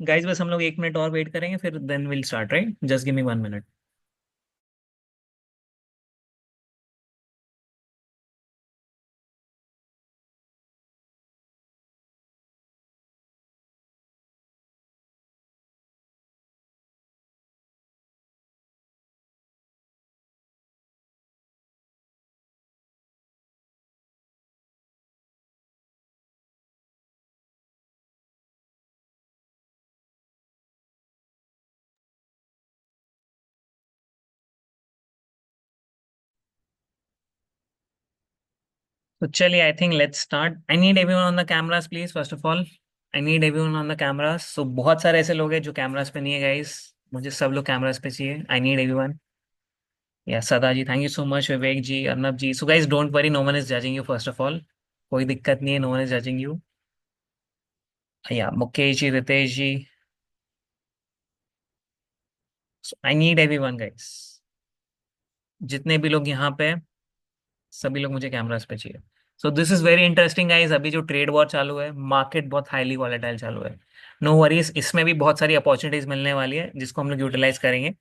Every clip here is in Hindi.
गाइस बस हम लोग 1 मिनट और वेट करेंगे, फिर then will start, right? Just give me 1 minute. तो चलिए, I think let's start. I need everyone on the cameras please, first of all. I need everyone on the cameras. So बहुत सारे ऐसे लोग हैं जो कैमरास पे नहीं है गाइस। मुझे सब लोग कैमरास पे चाहिए। I need everyone. या Sada ji, thank you so much. Vivek ji, Arnab ji. So guys don't worry, no one is judging you, first of all. कोई दिक्कत नहीं है, no one is judging you. या Mukesh ji, Ritesh ji. I need everyone guys. जितने भी लोग यहाँ पे हैं, सभी लोग मुझे कैमरास पे चाहिए। सो this is very interesting guys. अभी जो ट्रेड वॉर चालू है, मार्केट बहुत हाईली वॉलेटाइल चालू है। नो वरीज, इसमें भी बहुत सारी अपॉर्चुनिटीज मिलने वाली है जिसको हम लोग यूटिलाइज करेंगे।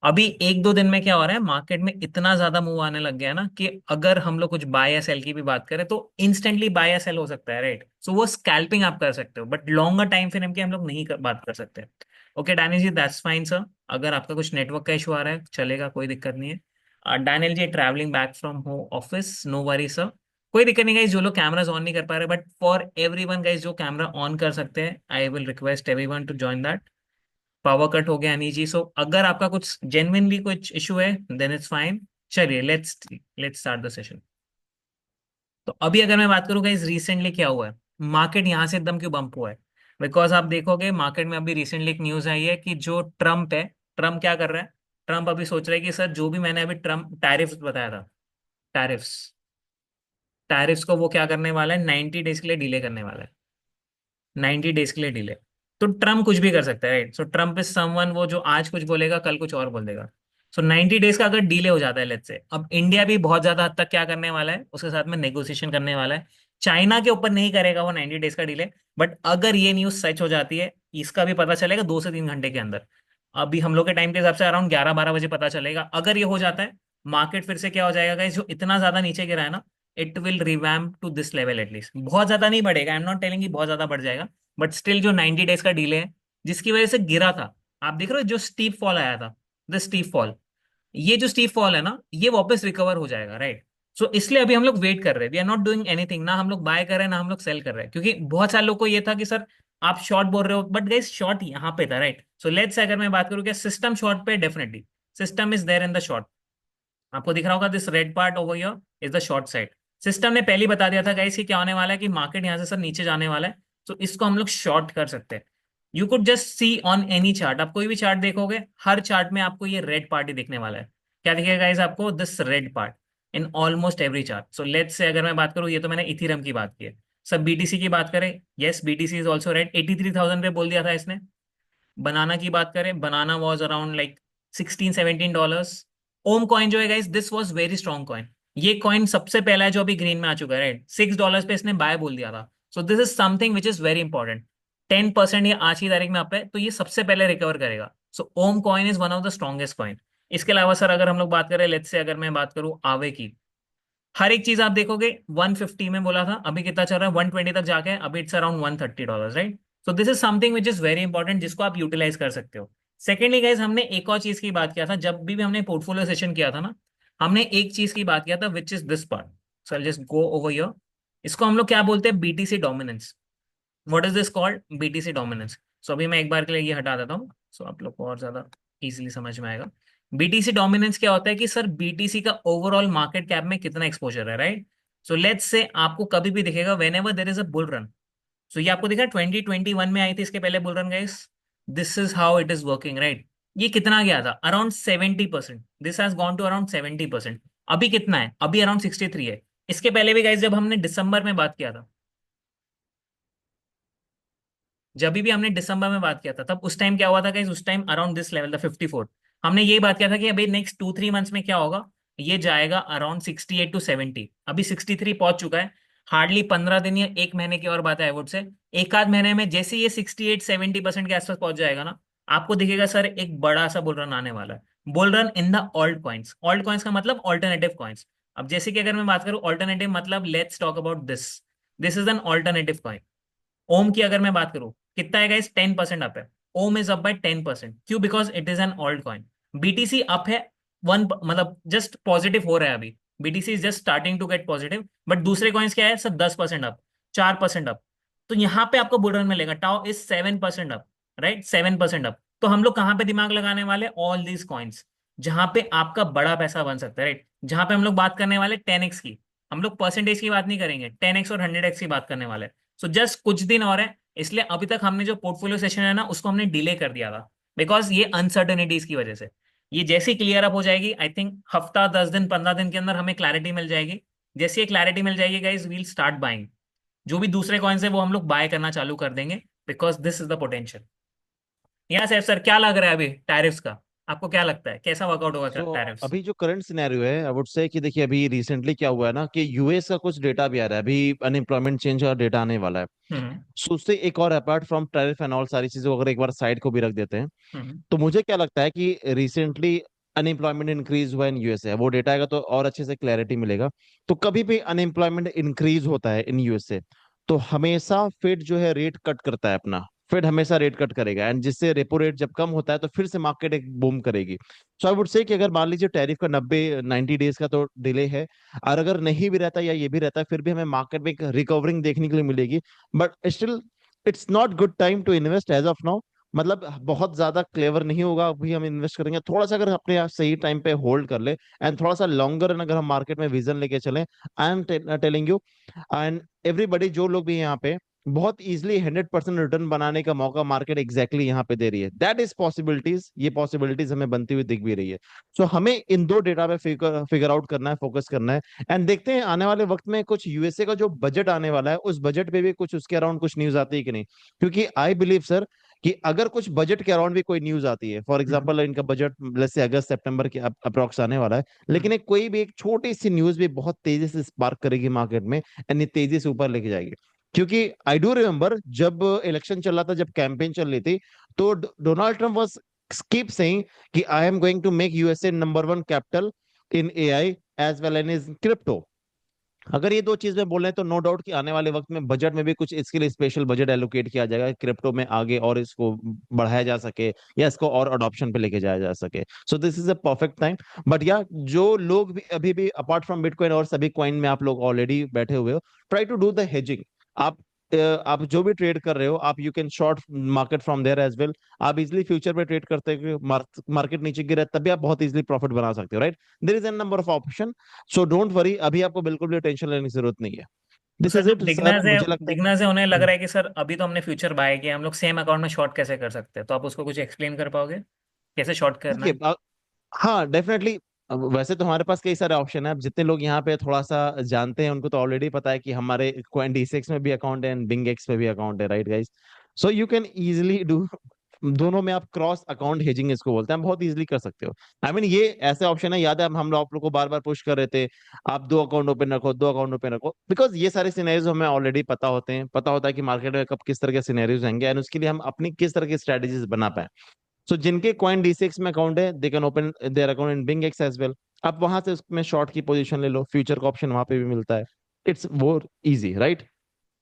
अभी 1-2 दिन में क्या हो रहा है, मार्केट में इतना ज्यादा मूव आने लग गया है ना कि अगर हम लोग कुछ बाय या सेल की भी बात करें तो इंस्टेंटली बाय या सेल हो सकता है, राइट? सो वो स्कैल्पिंग आप कर सकते हो, बट लॉन्गर टाइम फ्रेम की हम लोग नहीं बात कर सकते। Okay Daniel ji, that's fine sir. अगर आपका कुछ नेटवर्क का इशू आ रहा है, चलेगा, कोई दिक्कत नहीं है। Daniel ji travelling back from home office, no worry sir. कोई दिक्कत नहीं गाइस, जो लोग कैमराज ऑन नहीं कर पा रहे, बट फॉर एवरीवन गाइस जो कैमरा ऑन कर सकते हैं, I will request everyone to join that. Power cut हो गया नहीं जी। सो अगर आपका कुछ जेन्युइनली कुछ इशू है, देन इट्स फाइन। चलिए, let's let's start the session. तो अभी अगर मैं बात करूँ गाइस, रिसेंटली क्या हुआ है, मार्केट यहाँ से एकदम क्यों बम्प हुआ है? बिकॉज आप देखोगे मार्केट में अभी रिसेंटली एक न्यूज आई है कि जो ट्रम्प है, ट्रम्प क्या कर रहा है? ट्रम्प अभी सोच रहा है कि सर, जो भी मैंने अभी ट्रम्प टैरिफ्स बताया था, टैरिफ्स टैरिफ्स को वो क्या करने वाला है, 90 डेज के लिए डिले करने वाला है। 90 डेज के लिए डिले। तो ट्रम्प कुछ भी कर सकता है, right? So Trump is someone, वो जो आज कुछ बोलेगा कल कुछ और बोल देगा। सो 90 डेज का अगर डिले हो जाता है, लेट्स से, अब इंडिया भी बहुत ज्यादा हद तक क्या करने वाला है, उसके साथ में नेगोशिएशन करने वाला है। चाइना के ऊपर नहीं करेगा वो 90 डेज का डिले। बट अगर ये न्यूज सच हो जाती है, इसका भी पता चलेगा 2 से 3 घंटे के अंदर। अभी हम लोग के टाइम के हिसाब से अराउंड 11-12 बजे पता चलेगा। अगर ये हो जाता है, मार्केट फिर से क्या हो जाएगा गाइस, जो इतना ज्यादा नीचे गिरा है ना, it will revamp to this level at least. बहुत ज्यादा नहीं बढ़ेगा, आई एम नॉट टेलिंग बहुत ज्यादा बढ़ जाएगा, बट स्टिल जो 90 डेज का डिले है, जिसकी वजह से गिरा था। आप देख रहे हो जो स्टीप फॉल आया था, द स्टीप फॉल, ये जो स्टीप फॉल है ना, ये वापस रिकवर हो जाएगा, राइट? सो इसलिए अभी हम लोग वेट कर रहे हैं, we are not doing anything. ना हम लोग बाय कर रहे हैं, ना हम लोग सेल कर रहे हैं, क्योंकि बहुत सारे लोग को ये था कि सर आप शॉर्ट बोल रहे हो, बट गाइस शॉर्ट यहाँ पे था, राइट? सो लेट्स से अगर मैं बात करूँ, क्या सिस्टम शॉर्ट पे? Definitely system is there in the short. आपको दिख रहा होगा, this red part over here is the short side. System ने पहले ही बता दिया था गाइस कि क्या होने वाला है, कि मार्केट यहाँ से सर नीचे जाने वाला है। तो इसको हम लोग शॉर्ट कर सकते हैं। You could just see on any chart, आप कोई भी चार्ट देखोगे, हर चार्ट में आपको ये रेड पार्ट ही दिखने वाला है। क्या दिखेगा गाइस आपको? This red part in almost every chart. So let's से अगर मैं बात करूँ, ये तो मैंने इथीरम की बात की है। सब बीटीसी की बात करें, yes BTC is also red, 83,000 पे बोल दिया था इसने। बनाना की बात करें, banana was around like $16-17। Om coin जो है guys, this was very strong coin. ये कॉइन सबसे पहला है जो अभी ग्रीन में आ चुका है, राइट? $6 पे इसने बाय बोल दिया था। सो this is something which is very important. 10% ये आज की तारीख में आप है, तो ये सबसे पहले रिकवर करेगा। So Om coin is one of the strongest coin. इसके अलावा सर अगर हम लोग बात करें, लेट्स से अगर मैं बात करूं आवे की, हर एक चीज आप देखोगे 150 में बोला था, अभी कितना चल रहा है? 120 तक जाके अभी it's around $130, right? So this is something which is very important, जिसको आप यूटिलाइज कर सकते हो। सेकेंडली गाइज, हमने एक और चीज की बात किया था जब भी हमने पोर्टफोलियो सेशन किया था ना, हमने एक चीज की बात किया था, which is this part. So just go over your. इसको हम लोग क्या बोलते हैं? BTC dominance. What is this called? BTC dominance. So अभी मैं एक बार के लिए ये हटा देता हूँ, सो आप लोग को और ज्यादा इजीली समझ में आएगा। बीटीसी डोमिनेंस क्या होता है, कि सर बीटीसी का ओवरऑल मार्केट कैप में कितना एक्सपोजर है, राइट? सो लेट्स से आपको कभी भी दिखेगा whenever there is a bull run. So ये आपको दिखा 2021 में आई थी इसके पहले bull run guys. This is how it is working, right? ये कितना गया था? Around 70%। This has gone to around 70%। अभी कितना है? अभी अराउंड 63 है। इसके पहले भी गाइस, जब हमने दिसंबर में बात किया था, जब भी हमने दिसंबर में बात किया था, तब उस टाइम क्या हुआ था गाइस? उस time around this level the 54। हमने यही बात किया था कि अभी नेक्स्ट 2-3 मंथ्स में क्या होगा, ये जाएगा अराउंड 68 to 70। अभी 63 पहुंच चुका है। हार्डली 15 दिन या एक महीने की और बात है आई वुड से। एक आध महीने में जैसे ये 68-70% के आसपास पहुंच जाएगा ना, आपको दिखेगा सर एक बड़ा सा बुल रन आने वाला है। Bull run in the alt coins. Alt coins का मतलब ऑल्टरनेटिव कॉइन्स। अब जैसे कि अगर मैं बात करूं ऑल्टरनेटिव मतलब, let's talk about this. This is an alternative coin. Om की अगर मैं बात करूं, कितना है गाइस? 10% अप है। OM is up by 10%। क्यों? Because it is an altcoin. BTC up है वन, मतलब जस्ट पॉजिटिव हो रहा है अभी। BTC is just starting to get positive. But दूसरे कॉइन्स क्या है सर? 10% up, 4% up. तो यहाँ पे आपको बुल रन मिलेगा। Tau is 7% up, right? 7% up. तो हम लोग कहाँ पे दिमाग लगाने वाले? ऑल दीज कॉइन्स, जहां पे आपका बड़ा पैसा बन सकता है, राइट? जहां पे हम लोग बात करने वाले 10x की। हम लोग परसेंटेज की बात नहीं करेंगे, 10x और 100x की बात करने वाले हैं। सो जस्ट कुछ दिन और है। इसलिए अभी तक हमने जो पोर्टफोलियो सेशन है ना, उसको हमने डिले कर दिया था, बिकॉज ये अनसर्टेनिटीज की वजह से। ये जैसे ही क्लियर अप हो जाएगी, आई थिंक हफ्ता, 10 दिन, 15 दिन के अंदर हमें क्लैरिटी मिल जाएगी। जैसे ही क्लैरिटी मिल जाएगी गाइज, वील स्टार्ट बाइंग। जो भी दूसरे कॉइन्स है वो हम लोग बाय करना चालू कर देंगे, because this is the potential. यहाँ से सर क्या लग रहा है अभी टैरिफ्स का? आपको क्या लगता है कैसा वर्कआउट होगा सो टैरिफ्स? अभी जो करंट सिनेरियो है, आई वुड से कि देखिए अभी रिसेंटली क्या हुआ है ना कि यूएस का कुछ डेटा भी आ रहा है, अभी अनएम्प्लॉयमेंट चेंज का डेटा आने वाला है। हम्म। सो उससे एक और apart from tariff and all सारी चीजों को अगर एक बार साइड को भी रख देते हैं, हम्म। तो मुझे क्या लगता है कि रिसेंटली अनएम्प्लॉयमेंट इंक्रीज हुआ इन यूएसए। वो डेटा आएगा तो और अच्छे से क्लैरिटी मिलेगा। तो कभी भी अनएम्प्लॉयमेंट इंक्रीज होता है इन यूएसए, तो हमेशा फेड जो है रेट कट करता है अपना। फेड हमेशा रेट कट करेगा, एंड जिससे रेपो रेट जब कम होता है तो फिर से मार्केट एक बूम करेगी। सो आई वुड से कि अगर मान लीजिए टैरिफ का 90 डेज का तो डिले है, और अगर नहीं भी रहता या ये भी रहता है, फिर भी हमें मार्केट में एक रिकवरिंग देखने के लिए मिलेगी। But still it's not good time to invest as of now. मतलब बहुत ज्यादा क्लेवर नहीं होगा अभी हम इन्वेस्ट करेंगे। थोड़ा सा अगर अपने आप सही टाइम पे होल्ड कर ले, एंड थोड़ा सा लॉन्गर अगर हम मार्केट में विजन लेके चलें, आई am telling you and everybody, जो लोग भी यहाँ पे बहुत इजीली 100% रिटर्न बनाने का मौका मार्केट एग्जैक्टली यहाँ पे दे रही है। दैट इज पॉसिबिलिटीज, ये पॉसिबिलिटीज हमें बनती हुई दिख भी रही है। सो हमें इन दो डेटा पे फिगर फिगर आउट करना है, फोकस करना है। एंड देखते हैं आने वाले वक्त में कुछ यूएसए का जो बजट आने वाला है, उस बजट पे भी कुछ उसके अराउंड कुछ न्यूज आती है कि नहीं। क्योंकि आई बिलीव सर कि अगर कुछ बजट के अराउंड भी कोई न्यूज आती है, फॉर हम्म। एग्जांपल इनका बजट जैसे अगस्त सितंबर के अप्रोक्स आने वाला है, हम्म। लेकिन एक कोई भी एक छोटी सी न्यूज भी बहुत तेजी से स्पार्क करेगी मार्केट में, यानी तेजी से ऊपर लेके जाएगी। क्योंकि आई डू रिमेम्बर जब इलेक्शन चल रहा था, जब कैंपेन चल रही थी, तो Donald Trump was keep saying कि I am going to make USA number one capital in AI as well as in crypto. अगर ये दो चीजें बोल रहे हैं तो नो डाउट कि आने वाले वक्त में बजट में भी कुछ इसके लिए स्पेशल बजट एलोकेट किया जाएगा, क्रिप्टो में आगे और इसको बढ़ाया जा सके, या इसको और अडॉप्शन पे लेके जाया जा सके। सो this is a perfect time. But या जो लोग भी अभी भी अपार्ट फ्रॉम बिटकॉइन और सभी कॉइन में आप लोग ऑलरेडी बैठे हुए हो, try to do the hedging. आप आप जो भी ट्रेड कर रहे हो, आप you can short market from there as well. आप इजिली फ्यूचर में ट्रेड करते हो, मार्केट नीचे गिरा है, तब भी आप बहुत इजिली प्रॉफिट बना सकते हो, right? There is an number of option. So don't worry, अभी आपको बिल्कुल भी टेंशन लेने की जरूरत नहीं है। तो दिस सर इज जो इट सर, बिगनर्स है, मुझे लगता है कि बिगनर्स है उन्हें लग रहा है कि सर अभी तो हमने फ्यूचर बाय किया, हम लोग सेम अकाउंट में शॉर्ट कैसे कर सकते हैं? तो आप उसको कुछ एक्सप्लेन कर पाओगे कैसे शॉर्ट करना देखिए है? हाँ डेफिनेटली। वैसे तो हमारे पास कई सारे ऑप्शन है। अब जितने लोग यहाँ पे थोड़ा सा जानते हैं उनको तो ऑलरेडी पता है कि हमारे कॉइन D6 में भी अकाउंट है एंड बिंग एक्स में भी अकाउंट है, right guys? So you can easily do दोनों में। आप क्रॉस अकाउंट हेजिंग इसको बोलते हैं, बहुत इजीली कर सकते हो। आई मीन ये ऐसे ऑप्शन है, याद है हम लोग आप लोग को बार बार पुश कर रहे थे, आप दो अकाउंट ओपन रखो, दो अकाउंट ओपन रखो, बिकॉज ये सारे सिनेरियोज हमें ऑलरेडी पता होते हैं। पता होता है कि मार्केट में कब किस तरह के सिनेरियोज आएंगे, एंड उसके लिए हम अपनी किस तरह की स्ट्रेटेजीज बना पाए। सो जिनके कॉइन D6 में अकाउंट है, they can open their account in BingX as well. आप वहां से उसमें शॉर्ट की पोजीशन ले लो, फ्यूचर का ऑप्शन वहां पे भी मिलता है। इट्स वो easy, right?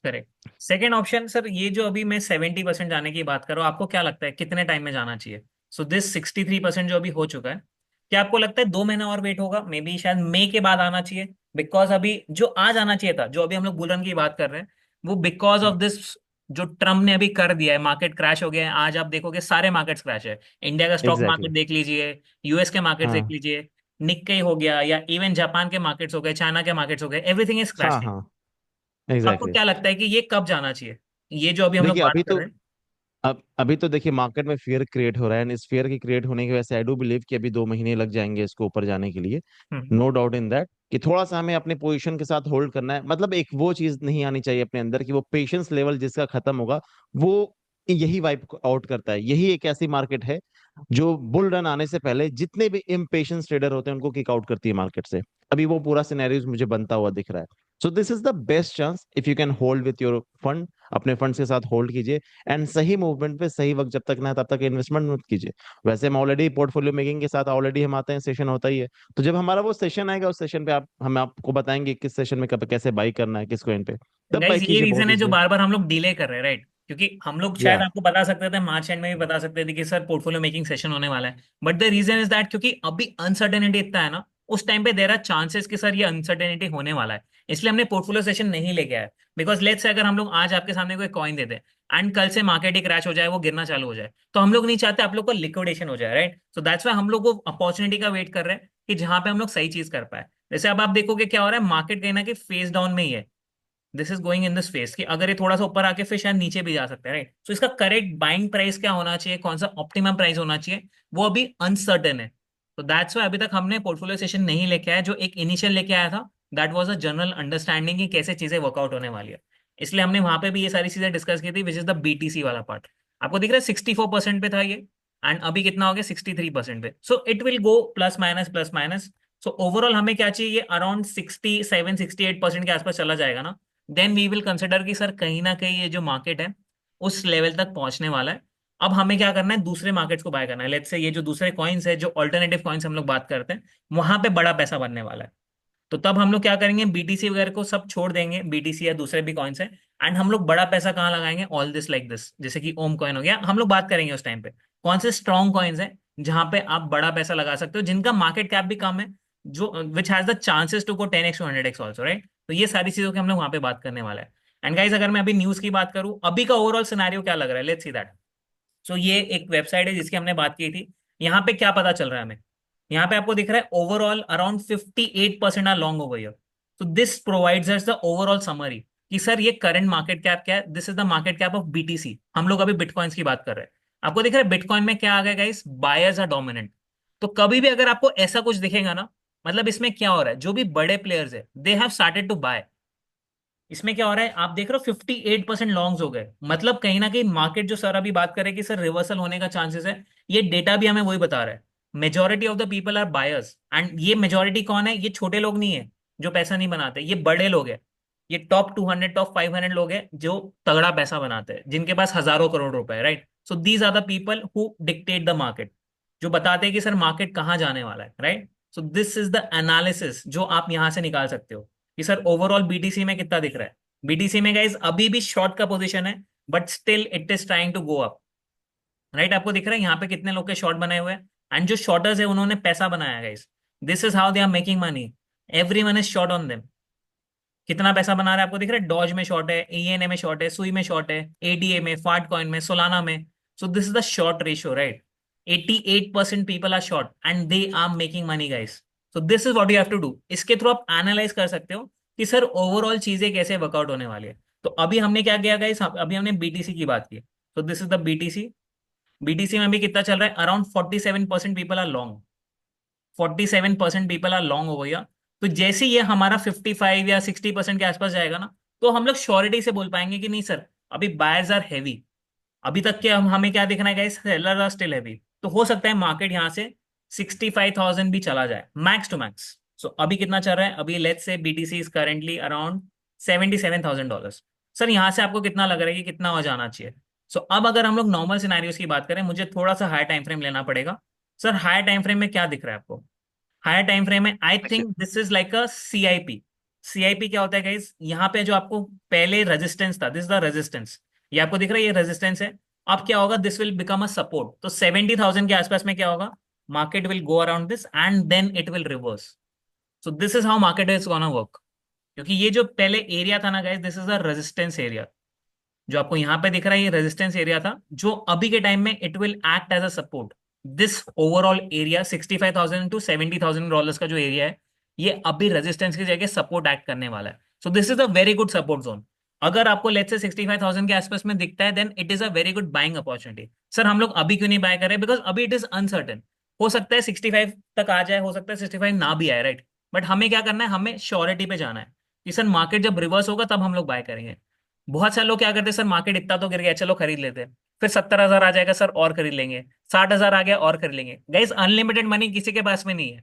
Correct. Second option sir, ये जो अभी मैं 70% जाने की बात कर रहा हूँ, आपको क्या लगता है कितने टाइम में जाना चाहिए? सो दिस 63% जो अभी हो चुका है, क्या आपको लगता है 2 महीना और वेट होगा? मे बी शायद मई के बाद आना चाहिए। बिकॉज अभी जो आज आना चाहिए था, जो अभी हम लोग बुल रन की बात कर रहे हैं, वो बिकॉज ऑफ दिस जो ट्रम्प ने अभी कर दिया है, मार्केट क्रैश हो गया है। आज आप देखोगे सारे मार्केट्स क्रैश है। इंडिया का स्टॉक एग्जैक्टली मार्केट देख लीजिए, यूएस के मार्केट देख हाँ लीजिए, निक्केई हो गया, या इवन जापान के मार्केट्स हो गए, चाइना के मार्केट्स हो गए, एवरीथिंग इज हाँ क्रैशिंग। हाँ तो आपको एग्जैक्टली। क्या लगता है कि ये कब जाना चाहिए, ये जो अभी हम लोग देखिए बात अभी कर तो रहे हैं? अब अभी तो देखिए मार्केट में फियर क्रिएट हो रहा है, एंड इस फियर के क्रिएट होने की वजह से आई डू बिलीव कि अभी 2 महीने लग जाएंगे इसको ऊपर जाने के लिए। हम्म। नो डाउट इन दैट कि थोड़ा सा हमें अपने पोजीशन के साथ होल्ड करना है। मतलब एक वो चीज नहीं आनी चाहिए अपने अंदर कि वो पेशेंस लेवल जिसका खत्म होगा, वो यही वाइप आउट करता है। यही एक ऐसी मार्केट है जो बुल रन आने से पहले जितने भी इम्पेशेंस ट्रेडर होते हैं उनको किक आउट करती है मार्केट से। अभी वो पूरा सिनेरियो मुझे बनता हुआ दिख रहा है। So this is the best chance if you can hold with your fund, अपने फंड्स के साथ होल्ड कीजिए। एंड सही मूवमेंट पे सही वक्त जब तक ना है तब तक इन्वेस्टमेंट मत कीजिए। वैसे हम ऑलरेडी पोर्टफोलियो मेकिंग के साथ ऑलरेडी हम आते हैं, सेशन होता ही है। तो जब हमारा वो सेशन आएगा उस सेशन पे आप हम आपको बताएंगे किस सेशन में कब कैसे बाई करना है, किस कॉइन पे, तब गाइज बाई ये कीजिए, बहुत रीजन है जो ईजी है। बार बार हम लोग डिले कर रहे हैं, राइट? क्योंकि हम लोग शायद या आपको बता सकते थे, मार्च एंड में भी बता सकते थे कि सर पोर्टफोलियो मेकिंग सेशन होने वाला है, but the reason is that क्योंकि अभी अनसर्टेनिटी इतना है ना, उस टाइम पे देर आर चांसेस कि सर ये अनसर्टेनिटी होने वाला है, इसलिए हमने पोर्टफोलियो सेशन नहीं लेके आया। बिकॉज लेट्स से अगर हम लोग आज आपके सामने कोई कॉइन दे दे एंड कल से मार्केट ही क्रैश हो जाए, वो गिरना चालू हो जाए, तो हम लोग नहीं चाहते आप लोग को लिक्विडेशन हो जाए, राइट? सो दैट्स वाई हम लोग वो अपॉर्चुनिटी का वेट कर रहे हैं कि जहां पे हम लोग सही चीज कर पाए। जैसे अब आप देखोगे क्या हो रहा है, मार्केट कहीं ना कहीं फेस डाउन में ही है। This is going in this face कि अगर ये थोड़ा सा ऊपर आके फिर शायद नीचे भी जा सकता है, राइट? तो इसका करेक्ट बाइंग प्राइस क्या होना चाहिए, कौन सा ऑप्टिमम प्राइस होना चाहिए, वो अभी अनसर्टेन है। तो दैट्स वाई अभी तक हमने पोर्टफोलियो सेशन नहीं लेके आया। जो एक इनिशियल लेके आया था, that was a general understanding कि कैसे चीजें वर्कआउट होने वाली है। इसलिए हमने वहां पे भी ये सारी चीजें डिस्कस की थी, विच इज द बीटीसी वाला पार्ट। आपको दिख रहा है 64% पे था ये, एंड अभी कितना हो गया, 63% पे। सो it will go plus minus plus minus. So overall हमें क्या चाहिए, ये अराउंड 67-68% के आसपास चला जाएगा ना, देन वी विल कंसिडर कि सर कहीं ना कहीं ये जो मार्केट है उस लेवल तक पहुंचने वाला है। अब हमें क्या करना है, दूसरे मार्केट्स को बाय करना है। लेट्स से ये जो दूसरे कॉइन्स है, जो ऑल्टरनेटिव कॉइन्स हम लोग बात करते हैं, वहां पे बड़ा पैसा बनने वाला है। तो तब हम लोग क्या करेंगे, बीटीसी वगैरह को सब छोड़ देंगे, बीटीसी या दूसरे भी कॉइन्स है, एंड हम लोग बड़ा पैसा कहाँ लगाएंगे, ऑल दिस लाइक दिस, जैसे कि ओम कॉइन हो गया। हम लोग बात करेंगे उस टाइम पे कौन से स्ट्रॉन्ग कॉइन्स हैं जहां पे आप बड़ा पैसा लगा सकते हो, जिनका मार्केट कैप भी कम है, जो which has the chances to go 10x to 100x also, right? तो ये सारी चीजों की हम लोग वहां पे बात करने वाला है। एंड गाइस अगर मैं अभी न्यूज की बात करूं, अभी का ओवरऑल सिनेरियो क्या लग रहा है, लेट्स सी दैट। सो ये एक वेबसाइट है जिसकी हमने बात की थी। यहाँ पे क्या पता चल रहा है हमें, यहाँ पे आपको दिख रहा है overall around 58% are long over year. तो this provides us the overall summary कि सर ये करंट मार्केट कैप क्या है। This is the market cap of BTC. हम लोग अभी बिटकॉइंस की बात कर रहे हैं। आपको दिख रहा है बिटकॉइन में क्या आ गया गाइस, बायर्स आर डोमिनेंट। तो कभी भी अगर आपको ऐसा कुछ दिखेगा ना, मतलब इसमें क्या हो रहा है, जो भी बड़े प्लेयर्स है they have started to buy. इसमें क्या हो रहा है, आप देख रहे हो 58% लॉन्ग्स हो गए, मतलब कहीं ना कहीं मार्केट जो सर अभी बात कर रहे हैं कि सर रिवर्सल होने का चांसेस है, ये डेटा भी हमें वही बता रहा है। Majority of the people are buyers, and ये मेजोरिटी कौन है, ये छोटे लोग नहीं है जो पैसा नहीं बनाते, ये बड़े लोग हैं। ये टॉप 200 टॉप 500 लोग हैं जो तगड़ा पैसा बनाते हैं, जिनके पास हजारों करोड़ रुपए है, right? So these are the people who dictate the market, जो बताते हैं कि सर मार्केट कहाँ जाने वाला है, right? So this is the analysis जो आप यहां से निकाल सकते हो कि सर ओवरऑल बीटीसी में कितना दिख रहा है। बीटीसी में गाइज अभी भी शॉर्ट का पोजीशन है, but still it is trying to go up, right? आपको दिख रहा है यहाँ पे कितने लोग के शॉर्ट बनाए हुए हैं, एंड जो शॉर्टर्स है उन्होंने पैसा बनाया guys. This is how they are making money. Everyone is short on them. कितना पैसा बना रहा है आपको दिख रहा है, डॉज में शॉर्ट है, ईएनए में शॉर्ट है, सुई में शॉर्ट है, एडीए में, फाट कॉइन में, सोलाना में। So this is the short ratio, right? 88% people are short and they are making money guys. So this is what you have to do. इसके थ्रू आप एनालाइज कर सकते हो कि सर ओवरऑल चीजें कैसे वर्कआउट होने वाली है। तो अभी हमने क्या किया गाइस, अभी हमने बीटीसी की बात की। तो this is the BTC. BTC में भी कितना चल रहा है, around 47% people are long. 47% people are long हो गया। तो जैसे ये हमारा 55 या 60% के आसपास जाएगा ना, तो हम लोग श्योरिटी से बोल पाएंगे कि नहीं सर, अभी बायर्स आर हैवी। अभी तक के हमें क्या दिखना है guys, seller are still heavy. तो हो सकता है मार्केट यहाँ से 65,000 भी चला जाए मैक्स टू मैक्स। सो अभी कितना चल रहा है, अभी let's say BTC is currently around $77,000। Sir यहाँ से आपको कितना लग रहा है कि कितना हो जाना चाहिए? सो अब अगर हम लोग नॉर्मल सिनेरियोस की बात करें, मुझे थोड़ा सा हाई टाइम फ्रेम लेना पड़ेगा। सर हाई टाइम फ्रेम में क्या दिख रहा है आपको, हायर टाइम फ्रेम में I think this is like a CIP. CIP क्या होता है गाइस, यहाँ पे जो आपको पहले रेजिस्टेंस था, दिस इज द रेजिस्टेंस, ये आपको दिख रहा है, ये रेजिस्टेंस है। अब क्या होगा, this will become a support. तो 70,000 के आसपास में क्या होगा, market will go around this and then it will reverse. So this is how market is gonna work. क्योंकि ये जो पहले एरिया था ना guys, this is a resistance area. जो आपको यहाँ पे दिख रहा है ये रेजिस्टेंस एरिया था, जो अभी के टाइम में it will act as a support. This overall area 65,000 to $70,000 का जो एरिया है, ये अभी रेजिस्टेंस की जगह सपोर्ट एक्ट करने वाला है। So this is a very good support zone. अगर आपको लेट्स से 65,000 के आसपास में दिखता है, then it is a very good buying opportunity. Sir हम लोग अभी क्यों नहीं बाय कर रहे, बिकॉज अभी इट इज अनसर्टेन। हो सकता है 65 तक आ जाए, हो सकता है 65 ना भी आए, राइट? बट हमें क्या करना है, हमें श्योरिटी पे जाना है कि सर मार्केट जब रिवर्स होगा तब हम लोग बाय करेंगे। बहुत सारे लोग क्या करते हैं, सर मार्केट इतना तो गिर गया, चलो खरीद लेते हैं। फिर 70,000 आ जाएगा सर, और खरीद लेंगे। 60,000 आ गया और खरीद लेंगे। गाइस अनलिमिटेड मनी किसी के पास में नहीं है,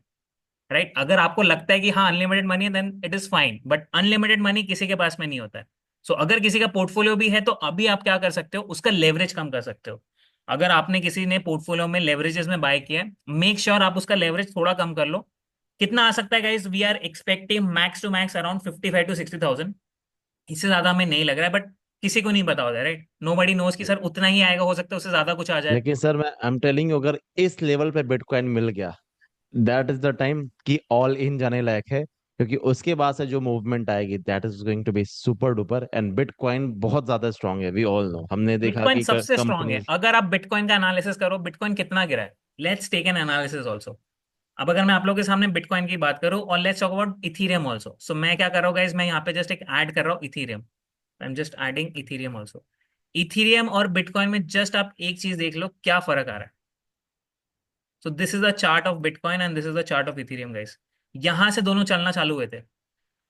राइट। अगर आपको लगता है कि हाँ अनलिमिटेड मनी है then it is fine, but unlimited money किसी के पास में नहीं होता है। सो अगर किसी का पोर्टफोलियो भी है तो अभी आप क्या कर सकते हो, उसका लेवरेज कम कर सकते हो। अगर आपने किसी ने पोर्टफोलियो में लेवरेजेस में बाय किया है, मेक श्योर आप उसका लेवरेज थोड़ा कम कर लो। कितना आ सकता है guys, we are expecting max to max around 55 to 60,000। इससे ज्यादा हमें नहीं लग रहा है, बट किसी को नहीं पता होता है, राइट। नो बडी नोज कि सर उतना ही आएगा, हो सकता है उससे ज्यादा कुछ आ जाए। लेकिन सर मैं आई एम टेलिंग यू, अगर इस लेवल पे बिटकॉइन मिल गया, दैट इज द टाइम कि ऑल इन जाने लायक है, क्योंकि उसके बाद से जो मूवमेंट आएगी that is going to be super duper. And bitcoin बहुत ज्यादा स्ट्रांग है, वी ऑल नो, हमने देखा बिटकॉइन कि सबसे स्ट्रांग है। कंपनीज। अगर आप बिटकॉइन का एनालिसिस करो, बिटकॉइन कितना गिरा है, let's take an analysis also. अब अगर मैं आप लोगों के सामने बिटकॉइन की बात करूं, और let's talk about Ethereum also. So मैं क्या कर रहा हूँ गाइज, मैं यहाँ पे जस्ट एक ऐड कर रहा हूँ Ethereum. I am just adding Ethereum also. Ethereum और बिटकॉइन में जस्ट आप एक चीज देख लो क्या फर्क आ रहा है। So this is the chart of bitcoin and this is the chart of Ethereum guys. यहां से दोनों चलना चालू हुए थे।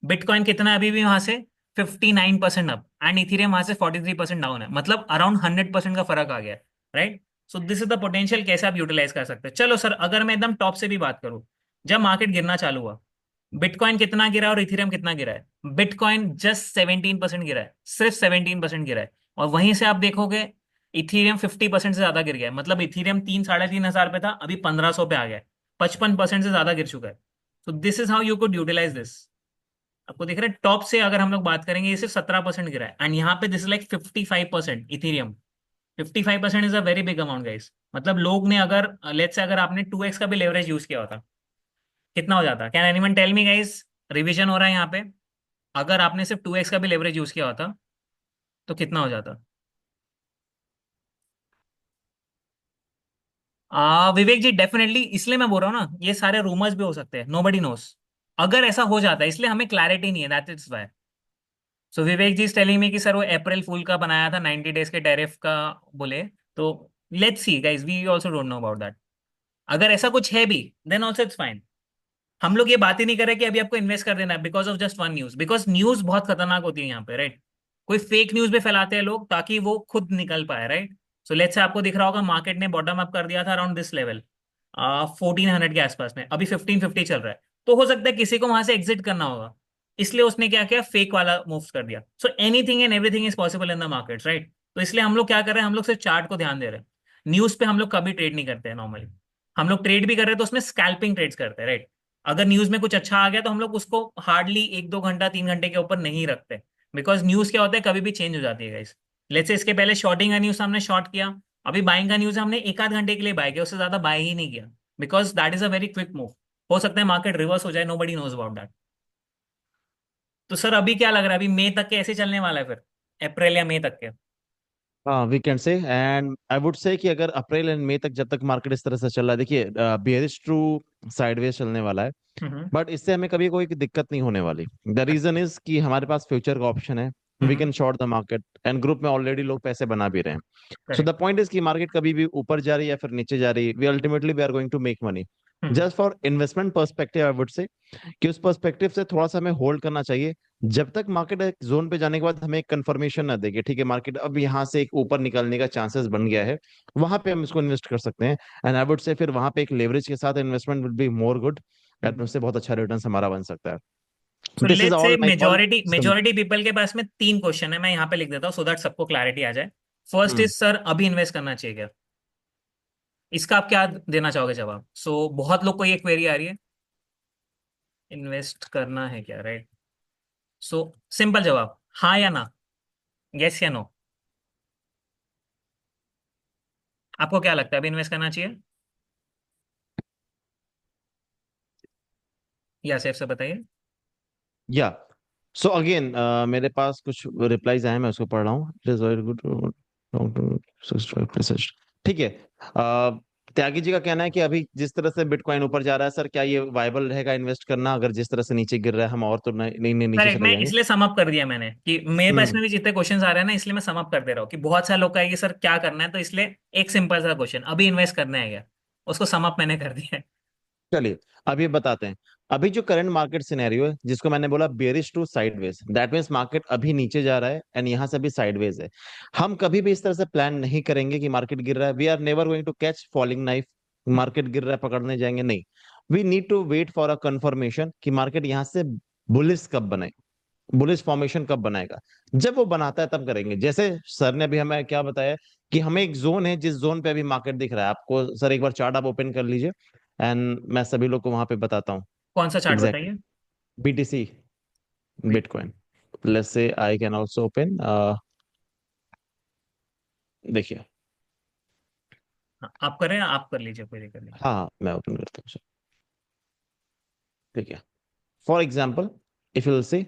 बिटकॉइन कितना है अभी भी वहां से 59% अप, एंड इथीरियम वहां से 43% डाउन है, मतलब अराउंड 100% का फर्क आ गया। Right. So this is the potential, कैसे आप यूटिलाइज कर सकते हैं। चलो सर, अगर मैं एकदम टॉप से भी बात करूं, जब मार्केट गिरना चालू हुआ, बिटकॉइन कितना गिरा और इथीरियम कितना गिरा है। बिटकॉइन जस्ट 17% गिरा है, सिर्फ 17% गिरा है। और वहीं से आप देखोगे इथीरियम 50% से ज्यादा गिर गया है। मतलब इथीरियम 3 साढ़े 3 हजार पे था, अभी 1500 पे आ गया है। 55% से ज्यादा गिर चुका है। तो this is how you could utilize this. आपको दिख रहा है टॉप से अगर हम लोग बात करेंगे, ये सिर्फ 17% गिरा है, एंड यहाँ पे this is like 55% Ethereum. 55% is a very big amount guys. मतलब लोग ने अगर, लेट्स से अगर आपने 2x का भी लेवरेज यूज किया होता, कितना हो जाता, can anyone tell me guys. Revision हो रहा है यहाँ पे। अगर आपने सिर्फ 2x का भी लेवरेज यूज किया होता तो कितना हो जाता। विवेक जी डेफिनेटली, इसलिए मैं बोल रहा हूँ ना, ये सारे रूमर्स भी हो सकते हैं, नो बडी नोस। अगर ऐसा हो जाता है, इसलिए हमें क्लैरिटी नहीं है, that is why. So Vivek ji is telling me कि सर वो अप्रैल फूल का बनाया था, 90 डेज के टैरिफ का बोले। तो let's see guys, we also don't know about that. अगर ऐसा कुछ है भी, देन आल्सो इट्स फाइन। हम लोग ये बात ही नहीं कर रहे कि अभी आपको इन्वेस्ट कर देना है because of just one news, because news बहुत खतरनाक होती है यहाँ पे, राइट। कोई फेक न्यूज भी फैलाते हैं लोग ताकि वो खुद निकल पाए, राइट। सो लेट्स से आपको दिख रहा होगा मार्केट ने बॉटम अप कर दिया था अराउंड दिस लेवल, 1400 के आसपास में, अभी 1550 चल रहा है। तो हो सकता है किसी को वहां से एग्जिट करना होगा, इसलिए उसने क्या किया, फेक वाला मूव कर दिया। So anything and everything is possible in the market, right. तो इसलिए हम लोग क्या कर रहे हैं, हम लोग सिर्फ चार्ट को ध्यान दे रहे हैं। न्यूज पे हम लोग कभी ट्रेड नहीं करते हैं नॉर्मली। हम लोग ट्रेड भी कर रहे हैं तो उसमें स्कैल्पिंग ट्रेड्स करते हैं, राइट। अगर न्यूज में कुछ अच्छा आ गया तो हम लोग उसको हार्डली 1 2 घंटा 3 घंटे के ऊपर नहीं रखते, बिकॉज न्यूज क्या होता है, कभी भी चेंज हो जाती है गाइस। लेट्स से इसके पहले शॉर्टिंग का न्यूज हमने शॉर्ट किया, अभी बाइंग का न्यूज हमने 1 आध घंटे के लिए बाय किया, उससे ज्यादा बाय ही नहीं किया, because that is a very quick move. हो सकता है मार्केट रिवर्स हो जाए, nobody knows about that. तो सर अभी क्या लग रहा है, अभी मई तक के ऐसे चलने वाला है फिर, अप्रैल या मई तक के। हाँ, we can say and I would say कि अगर अप्रैल एंड मई तक जब तक मार्केट इस तरह से चल रहा है, देखिए बेयरिश टू साइडवेज चलने वाला है। हम्म। बट इससे हमें कभी कोई दिक्कत नहीं होने वाली। द रीजन इज कि हमारे पास फ्यूचर का ऑप्शन है, we hmm. Can short the market, and group में ऑलरेडी लोग पैसे बना भी रहे हैं। So the correct. Point is कि मार्केट कभी भी ऊपर जा रही है या फिर नीचे जा रही है, we ultimately we are going to make money. Hmm. Just for investment perspective I would say कि उस पर्सपेक्टिव से थोड़ा सा हमें होल्ड करना चाहिए, जब तक मार्केट एक जोन पे जाने के बाद हमें एक कंफर्मेशन ना देगी, ठीक है मार्केट अब यहाँ से एक ऊपर निकलने का चांसेस बन गया है, वहां पे हम इसको इन्वेस्ट कर सकते हैं। एंड आई वुड से फिर वहां पे एक लेवरेज के साथ investment will be more good, and hmm. उससे बहुत अच्छा रिटर्न हमारा बन सकता है। So this is let's say all my call. Majority majority people के पास में 3 क्वेश्चन है, मैं यहाँ पे लिख देता हूँ सो दैट सबको क्लैरिटी आ जाए। फर्स्ट इज सर, अभी इन्वेस्ट करना चाहिए क्या, इसका आप क्या देना चाहोगे जवाब। सो बहुत लोग को ये क्वेरी आ रही है, इन्वेस्ट करना है क्या, राइट। सो सिंपल जवाब, हाँ या ना, यस या नो। आपको क्या लगता है अभी इन्वेस्ट करना चाहिए, या सेफ से बताइए। या सो अगेन मेरे पास कुछ रिप्लाईज आए हैं, मैं उसको पढ़ रहा हूँ। It is very good. ठीक है। त्यागी जी का कहना है कि अभी जिस तरह से बिटकॉइन ऊपर जा रहा है सर, क्या ये वायबल रहेगा इन्वेस्ट करना, अगर जिस तरह से नीचे गिर रहा है हम और तो नहीं नहीं नहीं नीचे करेक्ट, चले मैं जाएंगे। इसलिए सम अप कर दिया मैंने कि मेरे पास हम्म। में भी जितने क्वेश्चंस आ रहे हैं ना, इसलिए मैं सम अप कर दे रहा हूँ कि बहुत सारे लोग कहेंगे सर क्या करना है, तो इसलिए एक सिंपल सा क्वेश्चन, अभी इन्वेस्ट करना है क्या, उसको सम अप मैंने कर दिया है। चलिए अब ये बताते हैं। अभी जो करंट मार्केट सिनेरियो है, जिसको मैंने बोला bearish to sideways, that means market अभी नीचे जा रहा है एंड यहाँ से भी साइडवेज है। हम कभी भी इस तरह से प्लान नहीं करेंगे कि मार्केट गिर रहा है, we are never going to catch falling knife. Market गिर रहा है पकड़ने जाएंगे, नहीं। We need to wait for a confirmation कि मार्केट यहाँ से बुलिश कब बने, बुलिश फॉर्मेशन कब बनाएगा। जब वो बनाता है तब करेंगे। जैसे सर ने अभी हमें क्या बताया कि हमें एक जोन है जिस जोन पे अभी मार्केट दिख रहा है आपको। सर एक बार चार्ट आप ओपन कर लीजिए एंड मैं सभी लोग को वहां पे बताता हूँ कौन सा चार्ट एग्जैक्टली। बताइए? BTC, wait. Bitcoin. Let's say I can also open, देखिए। हाँ, आप कर रहे हैं, आप कर लीजिए, कोई दिक्कत नहीं। हाँ मैं ओपन करता हूँ सर। देखिए, for example, if you see,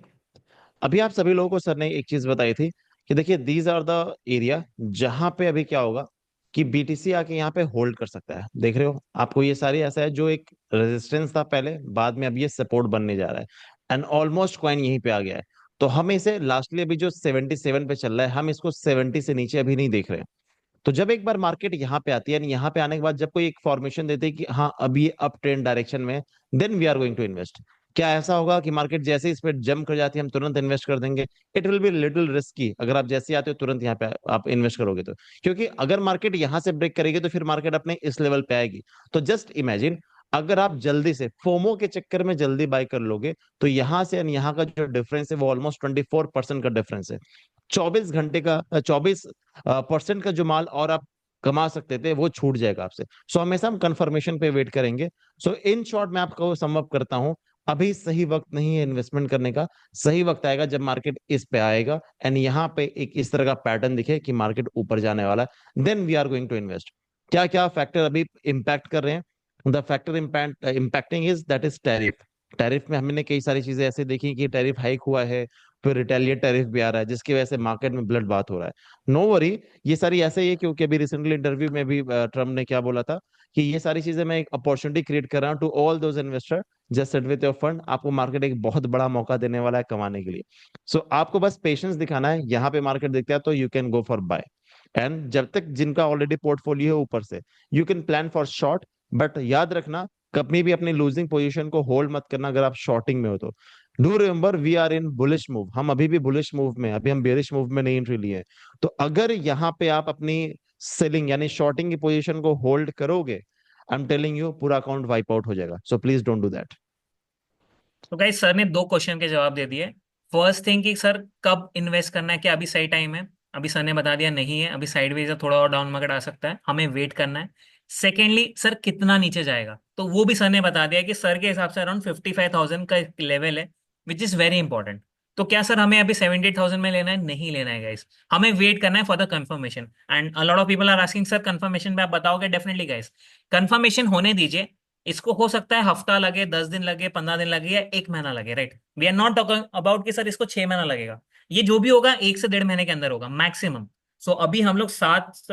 अभी आप सभी लोगों को सर ने एक चीज बताई थी कि देखिए दीज आर द एरिया जहां पे अभी क्या होगा कि बीटीसी आके यहाँ पे होल्ड कर सकता है। देख रहे हो आपको ये सारी ऐसा है जो एक रेजिस्टेंस था पहले, बाद में अब ये सपोर्ट बनने जा रहा है एंड ऑलमोस्ट कॉइन यहीं पे आ गया है। तो हम इसे लास्टली अभी जो 77 पे चल रहा है, हम इसको 70 से नीचे अभी नहीं देख रहे। तो जब एक बार मार्केट यहाँ पे आती है, यानी यहाँ पे आने के बाद जब कोई एक फॉर्मेशन देते हैं कि हाँ अब ये अप ट्रेंड डायरेक्शन में, then we are going to invest. क्या ऐसा होगा कि मार्केट जैसे ही इस पे जंप कर जाती है हम तुरंत इन्वेस्ट कर देंगे? It will be little risky अगर आप जैसे ही आते हो तुरंत यहाँ पे आप इन्वेस्ट करोगे तो। क्योंकि अगर मार्केट यहाँ से ब्रेक करेगी तो फिर मार्केट अपने इस लेवल पे आएगी। तो जस्ट इमेजिन, अगर आप जल्दी से फोमो के चक्कर में जल्दी बाय कर लोगे तो यहाँ से और यहाँ का जो डिफरेंस है वो ऑलमोस्ट 24% का डिफरेंस है। 24 घंटे का 24% का जो माल और आप कमा सकते थे वो छूट जाएगा आपसे। सो हमेशा हम कंफर्मेशन पे वेट करेंगे। सो इन शॉर्ट मैं आपको सम अप करता हूं, अभी सही वक्त नहीं है इन्वेस्टमेंट करने का। सही वक्त आएगा जब मार्केट इस पे आएगा एंड यहाँ पे एक इस तरह का पैटर्न दिखे कि मार्केट ऊपर जाने वाला है, then we are going to invest. क्या क्या फैक्टर अभी इम्पैक्ट कर रहे हैं? The factor impacting is that is tariff. Tariff में हमने कई सारी चीजें ऐसे देखी कि टैरिफ हाइक हुआ है, फिर रिटेलिएट टैरिफ भी आ रहा है जिसकी वजह से मार्केट में ब्लड बात हो रहा है। नो वरी, ये सारी ऐसे ही है क्योंकि अभी रिसेंटली इंटरव्यू में भी ट्रम्प ने क्या बोला था कि ये सारी चीजें मैं एक अपॉर्चुनिटी क्रिएट कर रहा हूँ to all those investor, just sit with your fund. आपको मार्केट एक बहुत बड़ा मौका देने वाला है कमाने के लिए। सो आपको बस पेशेंस दिखाना है। यहाँ पे मार्केट दिखता है तो you can go for buy. And जब तक जिनका ऑलरेडी पोर्टफोलियो है ऊपर से, you can plan for short. But याद रखना, कभी भी अपनी लूजिंग पोजीशन को होल्ड मत करना अगर आप शॉर्टिंग में हो तो। Do remember we are in bullish move, हम अभी भी बुलिश मूव में, अभी हम बेरिश मूव में नहीं एंट्री लिए। तो अगर यहाँ पे आप अपनी सेलिंग यानी शॉर्टिंग की पोजीशन को होल्ड करोगे, आई एम टेलिंग यू पूरा अकाउंट वाइप आउट हो जाएगा। So please don't do that. तो गाइस सर ने दो क्वेश्चन के जवाब दे दिए। फर्स्ट थिंग कि सर कब इन्वेस्ट करना है, क्या अभी सही टाइम है? अभी सर ने बता दिया नहीं है, अभी साइडवेज है, थोड़ा और डाउन मार्केट आ सकता है, हमें वेट करना है। सेकेंडली सर कितना नीचे जाएगा, तो वो भी सर ने बता दिया कि सर के हिसाब से अराउंड 55,000 का एक लेवल है, विच इज वेरी इंपॉर्टेंट। तो क्या सर हमें अभी 78,000 में लेना है? नहीं लेना है गाइस, हमें वेट करना है for the confirmation. And a lot of people are asking sir confirmation पे आप बताओगे? डेफिनेटली गाइस, कंफर्मेशन होने दीजिए। इसको हो सकता है हफ्ता लगे, 10 दिन लगे, 15 दिन लगे, या एक महीना लगे, right? We are not talking about कि सर इसको 6 महीना लगेगा। ये जो भी होगा 1 से 1.5 महीने के अंदर होगा मैक्सिमम। सो अभी हम लोग 7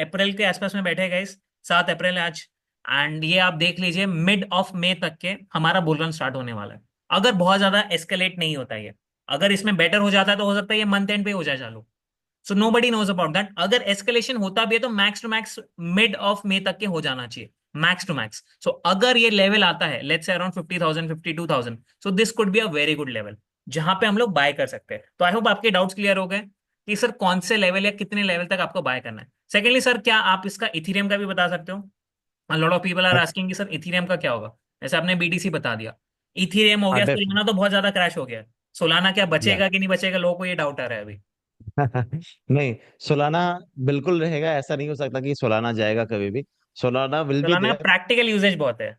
अप्रैल के आसपास में बैठे गए, 7 अप्रैल है आज। एंड ये आप देख लीजिए मिड ऑफ मई तक के हमारा बुल रन स्टार्ट होने वाला है, अगर बहुत ज्यादा एस्केलेट नहीं होता है ये। अगर इसमें बेटर हो जाता है तो हो सकता है ये मंथ एंड पे हो जाए चालू। So nobody knows about that. अगर एस्केलेशन होता भी है तो max to max mid of May तक के हो जाना चाहिए, मैक्स टू मैक्स। सो अगर ये लेवल आता है let's say around 50,000, 52,000, so this could be a very good level जहां पे हम लोग बाय कर सकते हैं। तो आई होप आपके डाउट्स क्लियर हो गए कि सर कौन से लेवल या कितने लेवल तक आपको बाय करना है। सेकेंडली सर क्या आप इसका इथीरियम का भी बता सकते हो? Lot of people are asking कि सर इथीरियम का क्या होगा। जैसे आपने बीटीसी बता दिया, इथीरियम हो हाँ गया, डेफिनेटली। सोलाना तो बहुत ज्यादा क्रैश हो गया है। सोलाना क्या बचेगा कि नहीं बचेगा, लोगों को ये डाउट आ रहा है अभी। नहीं, सोलाना बिल्कुल रहेगा। ऐसा नहीं हो सकता कि सोलाना जाएगा कभी भी। सोलाना विल बी सोलाना का देयर। प्रैक्टिकल यूजेज बहुत है।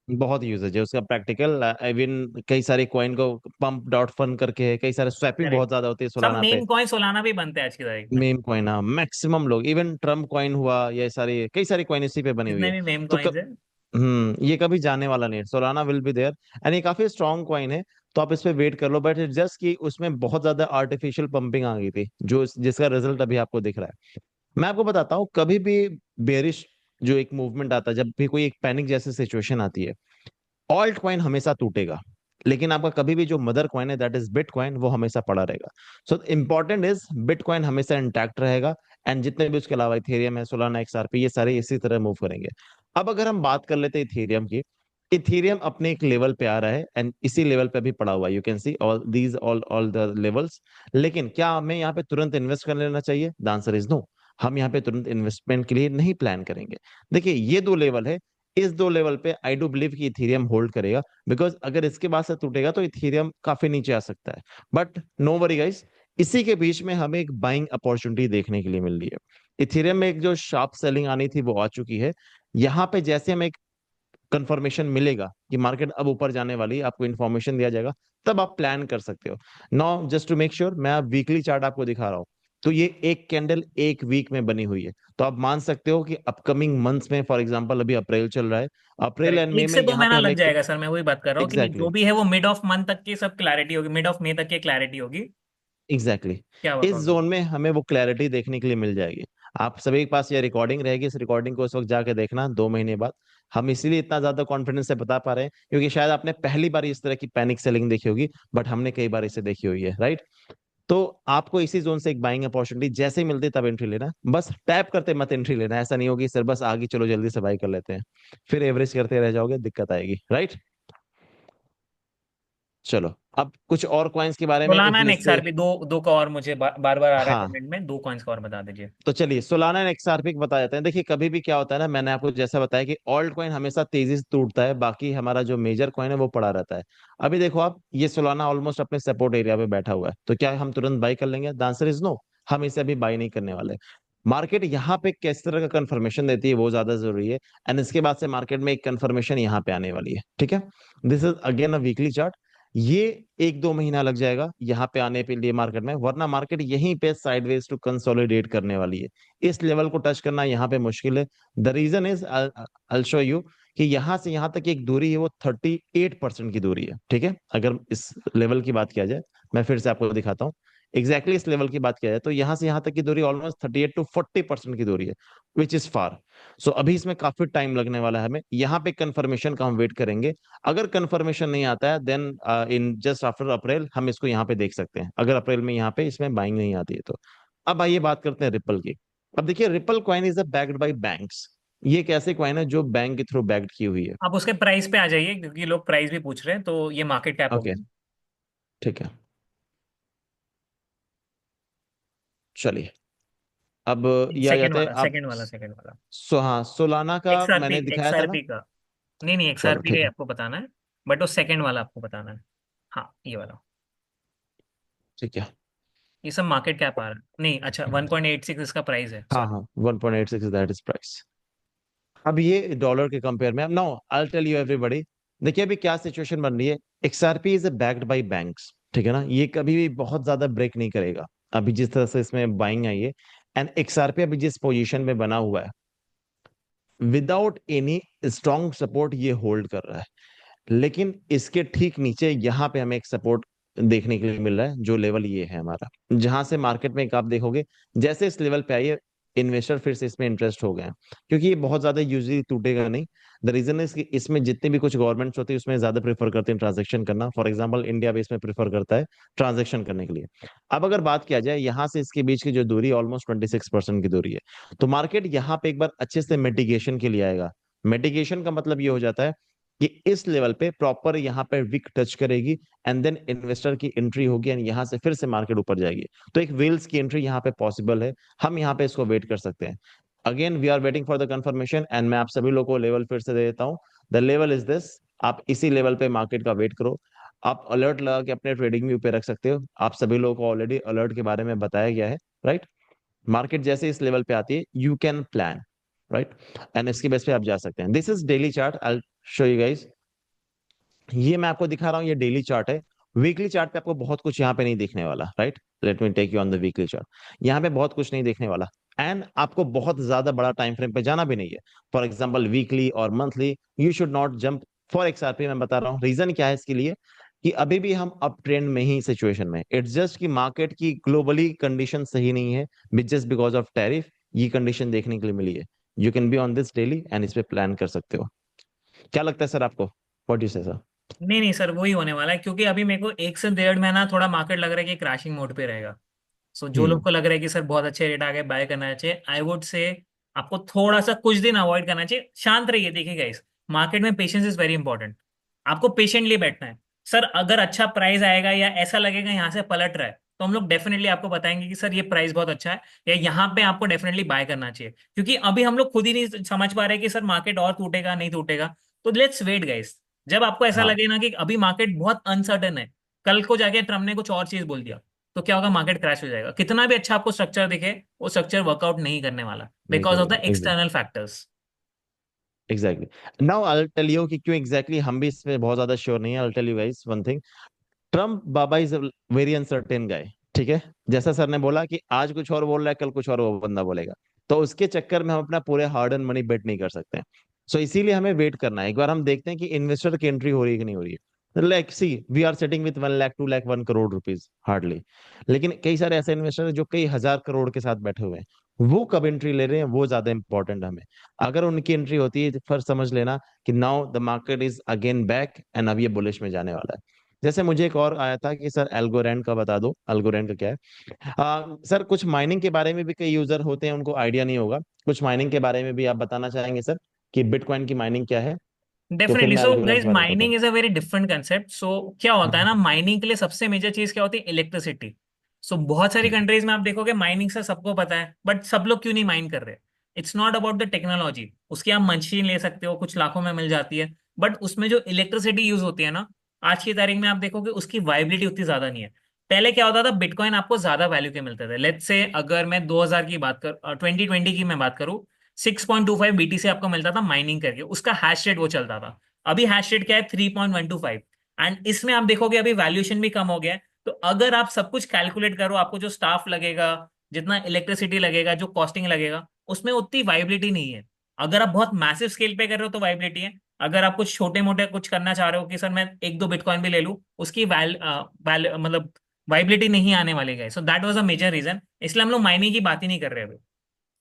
बहुत यूजेज है उसका प्रैक्टिकल। इवन कई सारे कॉइन को पंप डॉट फन करके है, कई सारे स्वैपिंग बहुत करेक्ट। ज्यादा होती है सब सोलाना पे। मेम कॉइन सोलाना भी बनते हैं आज की तारीख में। मेम कॉइन, हाँ मैक्सिमम लोग, इवन ट्रम्प कॉइन हुआ, ये सारी कई सारी कॉइन इसी पे बनी हुई जितने है। भी मेम तो कॉइन्स है। ये कभी जाने वाला नहीं है। Solana will be there and ये काफी स्ट्रॉन्ग कॉइन है। तो आप इस पे वेट कर लो। बट इट जस्ट कि उसमें बहुत ज्यादा आर्टिफिशियल पंपिंग आ गई थी जो जिसका रिजल्ट अभी आपको दिख रहा है। मैं आपको बताता हूँ, कभी भी बेरिश जो एक मूवमेंट आता है, जब भी कोई एक पैनिक जैसी सिचुएशन आती है, ऑल्ट कॉइन हमेशा टूटेगा, लेकिन आपका कभी भी जो मदर कॉइन है दैट इज बिटकॉइन वो हमेशा पड़ा रहेगा। सो इंपॉर्टेंट इज बिटकॉइन हमेशा इंटैक्ट रहेगा एंड जितने भी उसके अलावा इथेरियम है, सोलाना, एक्सआरपी, ये सारे इसी तरह मूव करेंगे। अब अगर हम बात कर लेते हैं इथेरियम की, इथेरियम अपने एक लेवल पे आ रहा है एंड इसी लेवल पे भी पड़ा हुआ है। You can see all these all the levels. लेकिन क्या हमें यहाँ पे तुरंत इन्वेस्ट कर लेना चाहिए? The answer is no. हम यहाँ पे तुरंत इन्वेस्टमेंट के लिए नहीं प्लान करेंगे। देखिए ये दो लेवल है, इस दो लेवल पे आई डू बिलीव कि इथेरियम होल्ड करेगा, बिकॉज अगर इसके बाद से टूटेगा तो इथेरियम काफी नीचे आ सकता है। बट नो वरी गाइस, इसी के बीच में हमें एक बाइंग अपॉर्चुनिटी देखने के लिए मिल रही है। इथेरियम में एक जो शार्प सेलिंग आनी थी वो आ चुकी है। यहाँ पे जैसे हमें कंफर्मेशन मिलेगा कि मार्केट अब ऊपर जाने वाली है, आपको इन्फॉर्मेशन दिया जाएगा, तब आप प्लान कर सकते हो। Now just to make sure, मैं अब वीकली चार्ट आपको दिखा रहा हूँ। तो ये एक कैंडल एक वीक में बनी हुई है, तो आप मान सकते हो कि अपकमिंग मंथ्स में, फॉर एग्जांपल अभी अप्रैल चल रहा है, अप्रैल करेक्ट, एंड मई एक में से दो यहाँ पे महीना हमें लग जाएगा सर, मैं वही बात कर रहा हूँ कि एग्जैक्टली जो भी है वो मिड ऑफ मंथ तक की सब क्लैरिटी होगी, मिड ऑफ मई तक की क्लैरिटी होगी। एग्जैक्टली क्या इस वर्कआउट जोन होगा। में हमें वो क्लैरिटी देखने के लिए मिल जाएगी। आप सभी के पास ये रिकॉर्डिंग रहेगी, इस रिकॉर्डिंग को उस वक्त जाके देखना 2 महीने बाद। हम इसीलिए इतना ज्यादा कॉन्फिडेंस से बता पा रहे हैं क्योंकि शायद आपने पहली बार इस तरह की पैनिक सेलिंग देखी होगी, बट हमने कई बार इसे देखी हुई है, राइट। तो आपको इसी जोन से एक बाइंग अपॉर्चुनिटी जैसे ही मिलती है तब एंट्री लेना है। बस टैप करते मत एंट्री लेना है। ऐसा नहीं होगी सर बस आगे चलो जल्दी से बाई कर लेते हैं, फिर एवरेज करते रह जाओगे, दिक्कत आएगी, राइट। चलो अब कुछ और कॉइन्स के बारे में इस सोलाना एंड लिस्ट से। एक्सआरपी, दो दो का और मुझे बार बार आ रहा है हाँ, कमेंट में, दो कॉइन्स का और बता दीजिए। तो चलिए सोलाना एंड एक्सआरपी बता देते हैं। देखिए कभी भी क्या होता है ना, मैंने आपको जैसा बताया कि ऑल्ट कॉइन हमेशा तेजी से टूटता है, बाकी हमारा जो मेजर कॉइन है वो पड़ा रहता है। अभी देखो आप, ये सोलाना ऑलमोस्ट अपने सपोर्ट एरिया पे बैठा हुआ है, तो क्या हम तुरंत बाई कर लेंगे? The answer is no. हम इसे अभी बाई नहीं करने वाले। मार्केट यहाँ पे किस तरह का कंफर्मेशन देती है वो ज्यादा जरूरी है, एंड इसके बाद से मार्केट में एक कंफर्मेशन यहाँ पे आने वाली है, ठीक है। This is again a weekly chart. ये 1-2 महीना लग जाएगा यहाँ पे आने के लिए मार्केट में, वरना मार्केट यहीं पे साइडवेज टू कंसोलिडेट करने वाली है। इस लेवल को टच करना यहाँ पे मुश्किल है। The reason is I show you कि यहाँ से यहाँ तक एक दूरी है वो 38% की दूरी है, ठीक है। अगर इस लेवल की बात किया जाए, मैं फिर से आपको दिखाता हूँ। इस लेवल की बात किया जाए तो यहाँ से यहाँ तक की दूरी ऑलमोस्ट 38 to 40% की दूरी है, विच इज फार। सो अभी इसमें काफी टाइम लगने वाला है, हमें यहाँ पे कंफर्मेशन का हम वेट करेंगे। अगर कंफर्मेशन नहीं आता है then in just after April हम इसको यहाँ पे देख सकते हैं, अगर अप्रैल में यहाँ पे इसमें बाइंग नहीं आती है तो। अब आइए बात करते हैं रिपल की। अब देखिए ripple coin is a backed by banks. ये एक ऐसे कॉइन है जो बैंक के थ्रू बैक्ड की हुई है। आप उसके प्राइस पे आ जाइए क्योंकि लोग प्राइस भी पूछ रहे हैं, तो ये मार्केट कैप ओके, होगी। ठीक है, चलिए। अब ये आ सेकंड जाते हैं वाला, अब। सेकंड वाला, सेकंड वाला। हाँ, सोलाना का एक्सआरपी, मैंने दिखाया था ना। एक्सआरपी का। नहीं नहीं, चलो एक्सआरपी का ठीक ही है, आपको बताना है। बट वो सेकंड वाला आपको बताना है। हाँ, ये वाला। ठीक है। ये सब मार्केट कैप आ रहा है, नहीं अच्छा, 1.86 इसका प्राइस है, हाँ सॉरी। हाँ, 1.86 दैट इज प्राइस। अब ये डॉलर के कंपेयर में, अब no I tell you everybody. देखिए अभी क्या सिचुएशन बन रही है। XRP is backed by banks, ठीक है ना। ये कभी भी बहुत ज्यादा ब्रेक नहीं करेगा। अभी जिस तरह से इसमें बाइंग आई है, एंड एक्सआरपी अभी जिस पोजीशन में बना हुआ है, विदाउट एनी स्ट्रॉन्ग सपोर्ट ये होल्ड कर रहा है। लेकिन इसके ठीक नीचे यहाँ पे हमें एक सपोर्ट देखने के लिए मिल रहा है, जो लेवल ये है हमारा, जहां से मार्केट में एक आप देखोगे जैसे इस लेवल पे आइए, इन्वेस्टर फिर से इसमें इंटरेस्ट हो गए हैं, क्योंकि ये बहुत ज्यादा यूजली टूटेगा नहीं। द रीजन इज कि इसमें जितने भी कुछ गवर्नमेंट्स होती है उसमें ज्यादा प्रेफर करते हैं ट्रांजेक्शन करना। फॉर एग्जांपल इंडिया भी इसमें प्रेफर करता है ट्रांजेक्शन करने के लिए। अब अगर बात किया जाए यहाँ से इसके बीच की जो दूरी ऑलमोस्ट 26% की दूरी है, तो मार्केट यहाँ पे एक बार अच्छे से मेडिकेशन के लिए आएगा। मेडिकेशन का मतलब ये हो जाता है कि इस लेवल पे प्रॉपर यहाँ पे विक टच करेगी, एंड देन इन्वेस्टर की एंट्री होगी, एंड यहाँ से फिर से मार्केट ऊपर जाएगी। तो एक वेल्स की एंट्री यहाँ पे पॉसिबल है। हम यहाँ पे इसको वेट कर सकते हैं। Again we are waiting for the confirmation, and मैं आप सभी लोगों को लेवल फिर से दे देता हूँ। The level is this. आप इसी लेवल पे मार्केट का वेट करो। आप अलर्ट लगा के अपने ट्रेडिंग व्यू पे रख सकते हो। आप सभी लोगों को ऑलरेडी अलर्ट के बारे में बताया गया है, राइट। मार्केट जैसे इस लेवल पे आती है you can plan, right, and इसकी बेस पे आप जा सकते हैं। This is daily chart, I show you guys. ये मैं आपको दिखा रहा हूँ, ये डेली चार्ट है। वीकली चार्ट पे आपको बहुत कुछ यहाँ पे नहीं देखने वाला, right. Let me take you on the weekly chart. यहाँ पे बहुत कुछ नहीं देखने वाला, एंड आपको बहुत ज्यादा बड़ा टाइम फ्रेम पे जाना भी नहीं है। फॉर एग्जाम्पल वीकली और monthly you should not jump. For XRP मैं बता रहा हूँ, रीजन क्या है इसके लिए, कि अभी भी हम अप ट्रेंड में ही सिचुएशन में, इट्स जस्ट कि मार्केट की ग्लोबली कंडीशन सही नहीं है, जस्ट बिकॉज ऑफ टैरिफ ये कंडीशन देखने के लिए मिली है। You can be on this daily and इस पे प्लान कर सकते हो। क्या लगता है सर आपको? व्हाट यू से सर? नहीं नहीं सर, वही होने वाला है क्योंकि अभी मेरे को 1 से 1.5 महीना थोड़ा मार्केट लग रहा है कि क्रैशिंग मोड पे रहेगा। सो जो लोग हम्म। को लग रहा है कि सर बहुत अच्छे रेट आ गए, बाय करना चाहिए, आई वुड से आपको थोड़ा सा कुछ दिन अवॉइड करना चाहिए, शांत रहिए। देखिएगा इस मार्केट में पेशेंस इज वेरी इंपॉर्टेंट। आपको पेशेंटली बैठना है। सर अगर अच्छा प्राइस आएगा या ऐसा लगेगा यहाँ से पलट रहा है, तो हम लोग डेफिनेटली आपको बताएंगे कि सर ये प्राइस बहुत अच्छा है, या यहाँ पे आपको डेफिनेटली बाय करना चाहिए, क्योंकि अभी हम लोग खुद ही नहीं समझ पा रहे कि सर मार्केट और टूटेगा नहीं टूटेगा। तो लेट्स वेट गाइस। जब आपको ऐसा हाँ लगे ना कि अभी मार्केट बहुत अनसर्टेन है, कल को जाके ट्रम्प ने कुछ और चीज बोल दिया, तो क्या होगा, मार्केट क्रैश हो जाएगा। कितना भी अच्छा आपको स्ट्रक्चर दिखे, वो स्ट्रक्चर वर्कआउट नहीं करने वाला नहीं बिकॉज ऑफ द करेगा। External factors. Exactly now I tell you कि क्यों एग्जैक्टली हम भी इसमें बहुत ज्यादा श्योर नहीं है। I tell you guys one thing. Trump बाबा इज वेरी अनसर्टेन गाय। ठीक है। जैसा सर ने बोला कि आज कुछ और बोल रहा है, कल कुछ और वो बंदा बोलेगा। तो उसके चक्कर में हम अपना पूरे हार्ड एंड मनी बेट नहीं कर सकते। सो इसीलिए हमें वेट करना है। एक बार हम देखते हैं कि इन्वेस्टर की एंट्री हो रही है कि नहीं हो रही है। Like see we are setting with 1 lakh 2 lakh 1 crore rupees hardly. लेकिन कई सारे ऐसे इन्वेस्टर हैं जो कई हजार करोड़ के साथ बैठे हुए हैं। वो कब एंट्री ले रहे हैं वो ज्यादा इंपॉर्टेंट हमें। अगर उनकी एंट्री होती है तो फिर समझ लेना कि now the market is again back and अब ये बुलिश में जाने वाला है। जैसे मुझे एक और आया था कि सर एल्गोरेंड का बता दो, एल्गोरेंड का क्या है। सर कुछ माइनिंग के बारे में भी कई यूजर होते हैं उनको आइडिया नहीं होगा। कुछ माइनिंग के बारे में भी आप बताना चाहेंगे सर कि बिटकॉइन की माइनिंग क्या है। तो फिर डेफिनेटली। मैं सो एल्गोरेंड गाइस के बारे में बताता mining is a very different concept. So क्या होता है हूँ। ना, माइनिंग के लिए सबसे मेजर चीज क्या होती है, इलेक्ट्रिसिटी। सो बहुत सारी हम्म, कंट्रीज में आप देखोगे माइनिंग से सबको पता है, बट सब लोग क्यों नहीं माइन कर रहे? It's not about the technology. उसकी आप मशीन ले सकते हो, कुछ लाखों में मिल जाती है, बट उसमें जो इलेक्ट्रिसिटी यूज होती है ना, आज की तारीख में आप देखोगे उसकी वाइबिलिटी उतनी ज्यादा नहीं है। पहले क्या होता था, बिटकॉइन आपको ज्यादा वैल्यू के मिलते थे। लेट्स से अगर मैं 2000 की बात कर 2020 की मैं बात करूं, 6.25 BTC आपको मिलता था माइनिंग करके, उसका हैश रेट वो चलता था। अभी हैश रेट क्या है, 3.125। एंड इसमें आप देखोगे अभी वैल्यूएशन भी कम हो गया है। तो अगर आप सब कुछ कैलकुलेट करो, आपको जो स्टाफ लगेगा, जितना इलेक्ट्रिसिटी लगेगा, जो कॉस्टिंग लगेगा, उसमें उतनी वाइबिलिटी नहीं है। अगर आप बहुत मैसिव स्केल पे कर रहे हो तो वाइबिलिटी है। अगर आप कुछ छोटे मोटे कुछ करना चाह रहे हो कि सर मैं एक दो बिटकॉइन भी ले लूं, उसकी मतलब वाइबिलिटी नहीं आने वाली है। So that was a major reason, इसलिए हम लोग माइनिंग की बात ही नहीं कर रहे अभी।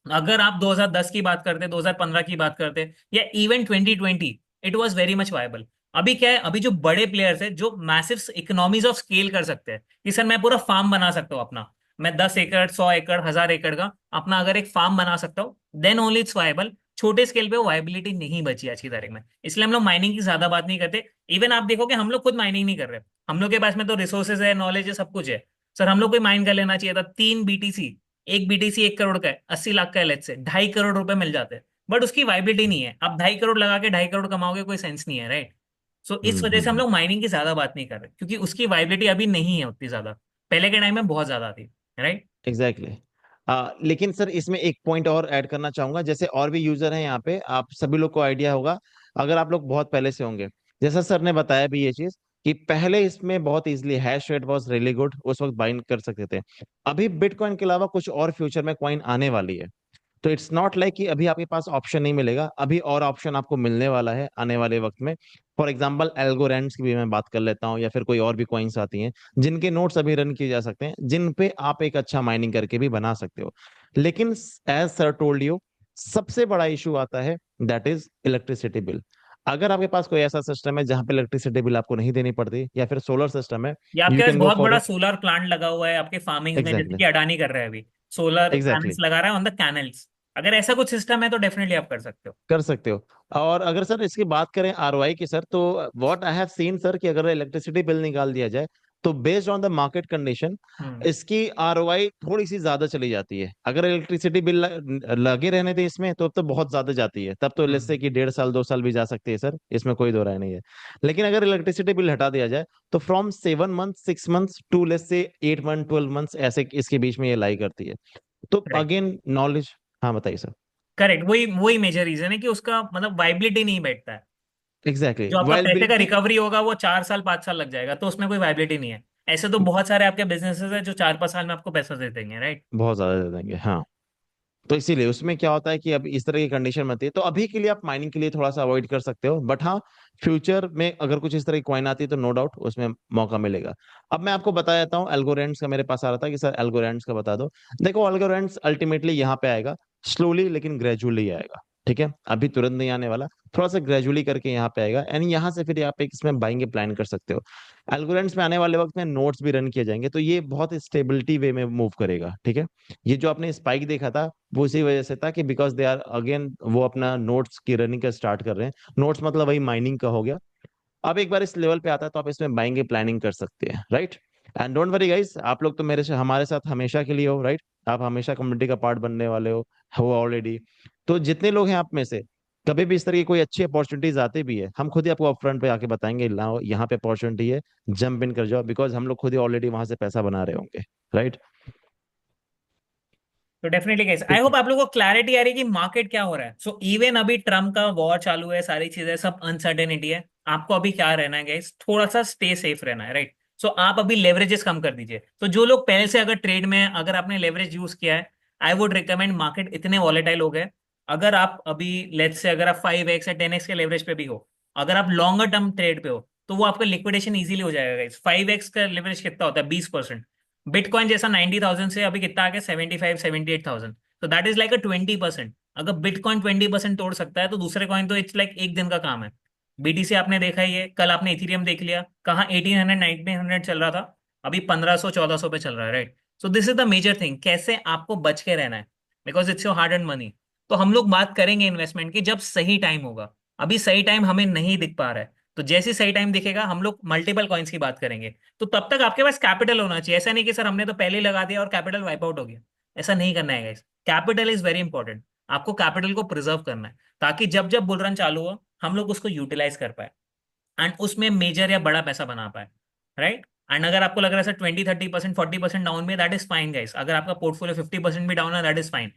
अगर आप 2010 की बात करते, 2015 की बात करते, या even 2020, it was very much viable. अभी क्या है, अभी जो बड़े प्लेयर्स है जो मैसिव इकोनॉमीज ऑफ स्केल कर सकते हैं कि सर मैं पूरा फार्म बना सकता हूँ अपना, मैं 10 एकड़ 100 एकड़ 1000 एकड़ का अपना अगर एक फार्म बना सकता हूँ, देन ओनली इट्स वायबल। छोटे स्केल पे वो वायबिलिटी नहीं बची आज की तारीख में, इसलिए हम लोग माइनिंग की ज्यादा बात नहीं करते। इवन आप देखोगे हम लोग खुद माइनिंग नहीं कर रहे। हम लोग के पास में तो रिसोर्सेज है, नॉलेज है, सब कुछ है। सर हम लोग को माइन कर लेना चाहिए था 3 BTC। एक BTC 1 करोड़ का है, 80 लाख का है, लेट्स से 2.5 करोड़ रुपए मिल जाते हैं। बट उसकी वाइबिलिटी नहीं है। आप 2.5 करोड़ लगा के 2.5 करोड़ कमाओगे, कोई सेंस नहीं है, राइट? सो इस वजह से हम हम्म। लोग माइनिंग की ज्यादा बात नहीं कर रहे, क्योंकि उसकी वाइबिलिटी अभी नहीं है उतनी ज्यादा। पहले के टाइम में बहुत ज्यादा थी, राइट? Exactly exactly. लेकिन सर इसमें एक पॉइंट और ऐड करना चाहूंगा। जैसे और भी यूजर हैं यहाँ पे, आप सभी लोग को आइडिया होगा अगर आप लोग बहुत पहले से होंगे। जैसा सर ने बताया भी ये चीज कि पहले इसमें बहुत easily hash rate was really good, उस वक्त बाइंड कर सकते थे। अभी बिटकॉइन के अलावा कुछ और फ्यूचर में कॉइन आने वाली है। तो इट्स नॉट लाइक कि अभी आपके पास ऑप्शन नहीं मिलेगा, अभी और ऑप्शन आपको मिलने वाला है आने वाले वक्त में। फॉर एग्जाम्पल एल्गोरेंड्स की भी मैं बात कर लेता हूँ, या फिर कोई और भी कॉइन्स आती हैं जिनके नोट्स अभी रन किए जा सकते हैं, जिन पे आप एक अच्छा माइनिंग करके भी बना सकते हो। लेकिन एज सर टोल्ड यू, सबसे बड़ा इशू आता है, दैट इज इलेक्ट्रिसिटी बिल। अगर आपके पास कोई ऐसा सिस्टम है जहां पे इलेक्ट्रिसिटी बिल आपको नहीं देनी पड़ती, या फिर सोलर सिस्टम है, या यू आपके पास कैन गो बहुत फॉर बड़ा इट। सोलर प्लांट लगा हुआ है आपके फार्मिंग में, जैसे एग्जैक्टली कि अडानी कर रहा है अभी, सोलर एग्जैक्टली पैनल्स लगा रहा है ऑन द कैनल्स। अगर ऐसा कुछ सिस्टम है तो डेफिनेटली आप कर सकते हो। कर सकते हो। और अगर सर इसकी बात करें आरओआई की सर, तो what I have seen sir कि अगर इलेक्ट्रिसिटी बिल निकाल दिया जाए तो based on the market condition hmm. इसकी आरओआई थोड़ी सी ज्यादा चली जाती है। अगर इलेक्ट्रिसिटी बिल लगे रहने थे इसमें तो बहुत ज्यादा जाती है, तब तो लेट्स से हम्म। कि 1.5 साल 2 साल भी जा सकती है सर, इसमें कोई दो राय नहीं है। लेकिन अगर इलेक्ट्रिसिटी बिल हटा दिया जाए तो from 7 month 6 months to let's say 8 month 12 months ऐसे इसके बीच में ये लाई करती है। तो करेक्ट। Again knowledge. हाँ बताइए सर। करेक्ट, वही वही मेजर रीजन है कि उसका मतलब वाइबिलिटी नहीं बैठता है। एग्जैक्टली जो आपका पैसे का वाइबिलिटी रिकवरी होगा वो 4 साल 5 साल लग जाएगा, तो उसमें कोई वाइबिलिटी नहीं है। ऐसे तो बहुत सारे आपके बिजनेसेस है जो 4 5 साल में आपको पैसा दे देंगे, राइट? बहुत ज्यादा दे देंगे, हाँ। तो इसीलिए उसमें क्या होता है कि अब इस तरह की कंडीशन बनती है, तो अभी के लिए आप माइनिंग के लिए थोड़ा सा अवॉइड कर सकते हो, बट हाँ फ्यूचर में अगर कुछ इस तरह की कॉइन आती है तो नो डाउट उसमें मौका मिलेगा। अब मैं आपको बता देता हूँ एल्गोरेंड्स का, मेरे पास आ रहा था कि सर एल्गोरेंड्स का बता दो। देखो एल्गोरेंड्स अल्टीमेटली यहाँ पे आएगा, स्लोली लेकिन ग्रेजुअली आएगा। ठीक है, अभी तुरंत नहीं आने वाला, थोड़ा सा ग्रेजुअली करके यहाँ पे आएगा, एंड यहाँ से फिर आप एक इसमें बाइंग प्लान कर सकते हो। एल्गोरेंड्स में आने वाले वक्त में नोट्स भी रन किए जाएंगे, तो ये बहुत स्टेबिलिटी वे में मूव करेगा। ठीक है, ये जो आपने स्पाइक देखा था वो इसी वजह से था कि बिकॉज दे आर अगेन वो अपना नोट्स की रनिंग का स्टार्ट कर रहे हैं। नोट्स मतलब वही माइनिंग का हो गया। अब एक बार इस लेवल पे आता है तो आप इसमें बाइंग प्लानिंग कर सकते हैं, right. And don't worry guys, आप लोग तो मेरे से हमारे साथ हमेशा के लिए हो, राइट? आप हमेशा कम्युनिटी का पार्ट बनने वाले हो ऑलरेडी। तो जितने लोग हैं आप में से, कभी भी इस तरह की कोई अच्छी अपॉर्चुनिटीज आती भी है, हम खुद ही आपको अपफ्रंट पे आके बताएंगे, लाओ यहाँ पे अपॉर्चुनिटी है, जंप इन कर जाओ, बिकॉज हम लोग खुद ही ऑलरेडी वहां से पैसा बना रहे होंगे, राइट? तो डेफिनेटली गाइस, आई ठीक है। होप आप लोगों को क्लैरिटी आ रही है कि मार्केट क्या हो रहा है। सो इवन अभी ट्रम्प का वॉर चालू है, सारी चीजें सब अनसर्टेनिटी है। आपको अभी क्या रहना है गाइस, थोड़ा सा स्टे सेफ रहना है, राइट? सो आप अभी लेवरेजेस कम कर दीजिए। तो जो लोग पहले से अगर ट्रेड में हैं, अगर आपने लेवरेज यूज किया है, आई वुड रिकमेंड, मार्केट इतने वॉलेटाइल हो गए, अगर आप अभी लेट्स से अगर आप 5x या 10x के लेवरेज पे भी हो, अगर आप लॉन्गर टर्म ट्रेड पे हो, तो वो आपका लिक्विडेशन इजीली हो जाएगा गाइस। 5x का लेवरेज कितना होता है? 20%। बिटकॉइन जैसा 90,000 से अभी कितना आ गया? 75-78,000। तो दैट इज लाइक अ 20%। अगर बिटकॉइन 20% तोड़ सकता है, तो दूसरे कॉइन तो इट्स लाइक एक दिन का काम है। बीटीसी आपने देखा ही है, कल आपने इथीरियम देख लिया, कहाँ 1800 1900 चल रहा था, अभी 1500 1400 पे चल रहा है, right? So this is the major thing, कैसे आपको बच के रहना है, because it's your hard and money. तो हम लोग बात करेंगे इन्वेस्टमेंट की जब सही टाइम होगा। अभी सही टाइम हमें नहीं दिख पा रहा है, तो जैसे सही टाइम दिखेगा हम लोग मल्टीपल कॉइन्स की बात करेंगे। तो तब तक आपके पास कैपिटल होना चाहिए, ऐसा नहीं कि सर हमने तो पहले ही लगा दिया और कैपिटल वाइप आउट हो गया। ऐसा नहीं करना है guys. Capital is very important. आपको कैपिटल को प्रिजर्व करना है, ताकि जब जब बुल रन चालू हो, हम लोग उसको यूटिलाइज कर पाए एंड उसमें मेजर या बड़ा पैसा बना पाए, राइट? एंड अगर आपको लग रहा है सर 20 30% 40% डाउन में, दैट इज फाइन गाइस। अगर आपका पोर्टफोलियो 50% भी डाउन है, दैट इज फाइन।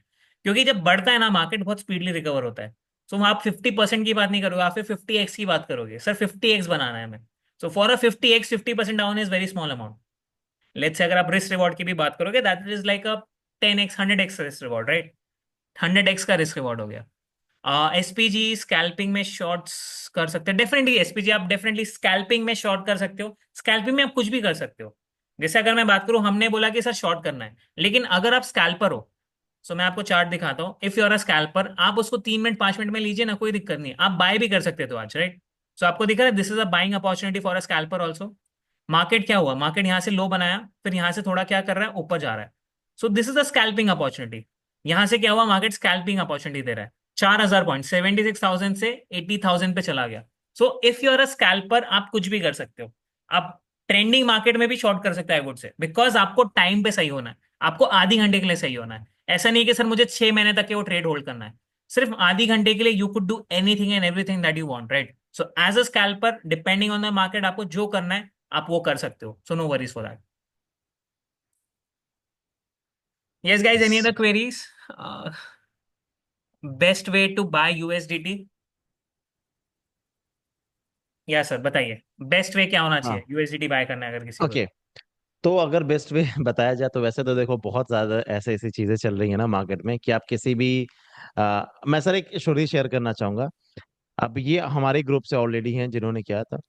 क्योंकि जब बढ़ता है ना मार्केट, बहुत स्पीडली रिकवर होता है। सो आप 50% की बात नहीं करोगे, आप फिर 50x की बात करोगे, सर 50x बनाना है हमें। So for a 50x 50% down is very small amount. Let's say अगर आप रिस्क रिवॉर्ड की भी बात करोगे, that is like a 10x 100x risk reward, right? 100x का रिस्क रिवॉर्ड हो गया। एसपीजी स्कैल्पिंग में शॉर्ट्स कर सकते हैं डेफिनेटली। एसपीजी आप डेफिनेटली स्कैल्पिंग में शॉर्ट कर सकते हो, स्कैल्पिंग में आप कुछ भी कर सकते हो। जैसे अगर मैं बात करूं, हमने बोला कि सर शॉर्ट करना है, लेकिन अगर आप स्कैल्पर हो, सो मैं आपको चार्ट दिखाता हूँ। If you are a scalper, आप उसको 3 मिनट 5 मिनट में लीजिए ना, कोई दिक्कत नहीं है, आप बाय भी कर सकते थे आज, राइट? सो आपको दिख रहा है, this is a buying opportunity for a scalper also. Market क्या हुआ, मार्केट यहाँ से लो बनाया, फिर यहाँ से थोड़ा क्या कर रहा है, ऊपर जा रहा है। So this is a scalping opportunity. यहाँ से क्या हुआ, मार्केट स्कैल्पिंग अपॉर्चुनिटी दे रहा है। 4,000 पॉइंट 76,000 से 80,000 पे चला गया। So if you are a scalper, आप कुछ भी कर सकते हो। आप ट्रेंडिंग मार्केट में भी शॉर्ट कर सकते हैं, आई वुड से, बिकॉज आपको टाइम पे सही होना है। आपको आधी घंटे के लिए सही होना है। ऐसा नहीं कि सर मुझे 6 महीने तक के वो ट्रेड होल्ड करना है। सिर्फ आधी घंटे के लिए you could do anything and everything that you want, right? So as a scalper, depending on the market, आपको जो करना है आप वो कर सकते हो। So no worries for that. Yes guys, any other queries? Best way to buy USDT? या सर बताइए, बेस्ट वे क्या होना हाँ। चाहिए यूएसडीटी बाय करना है अगर किसी को? ओके। तो अगर बेस्ट वे बताया जाए तो वैसे तो देखो, बहुत ज्यादा ऐसे ऐसी चीजें चल रही है ना मार्केट में कि आप किसी भी मैं सर एक स्टोरी शेयर करना चाहूंगा। अब ये हमारे ग्रुप से ऑलरेडी हैं जिन्होंने किया था,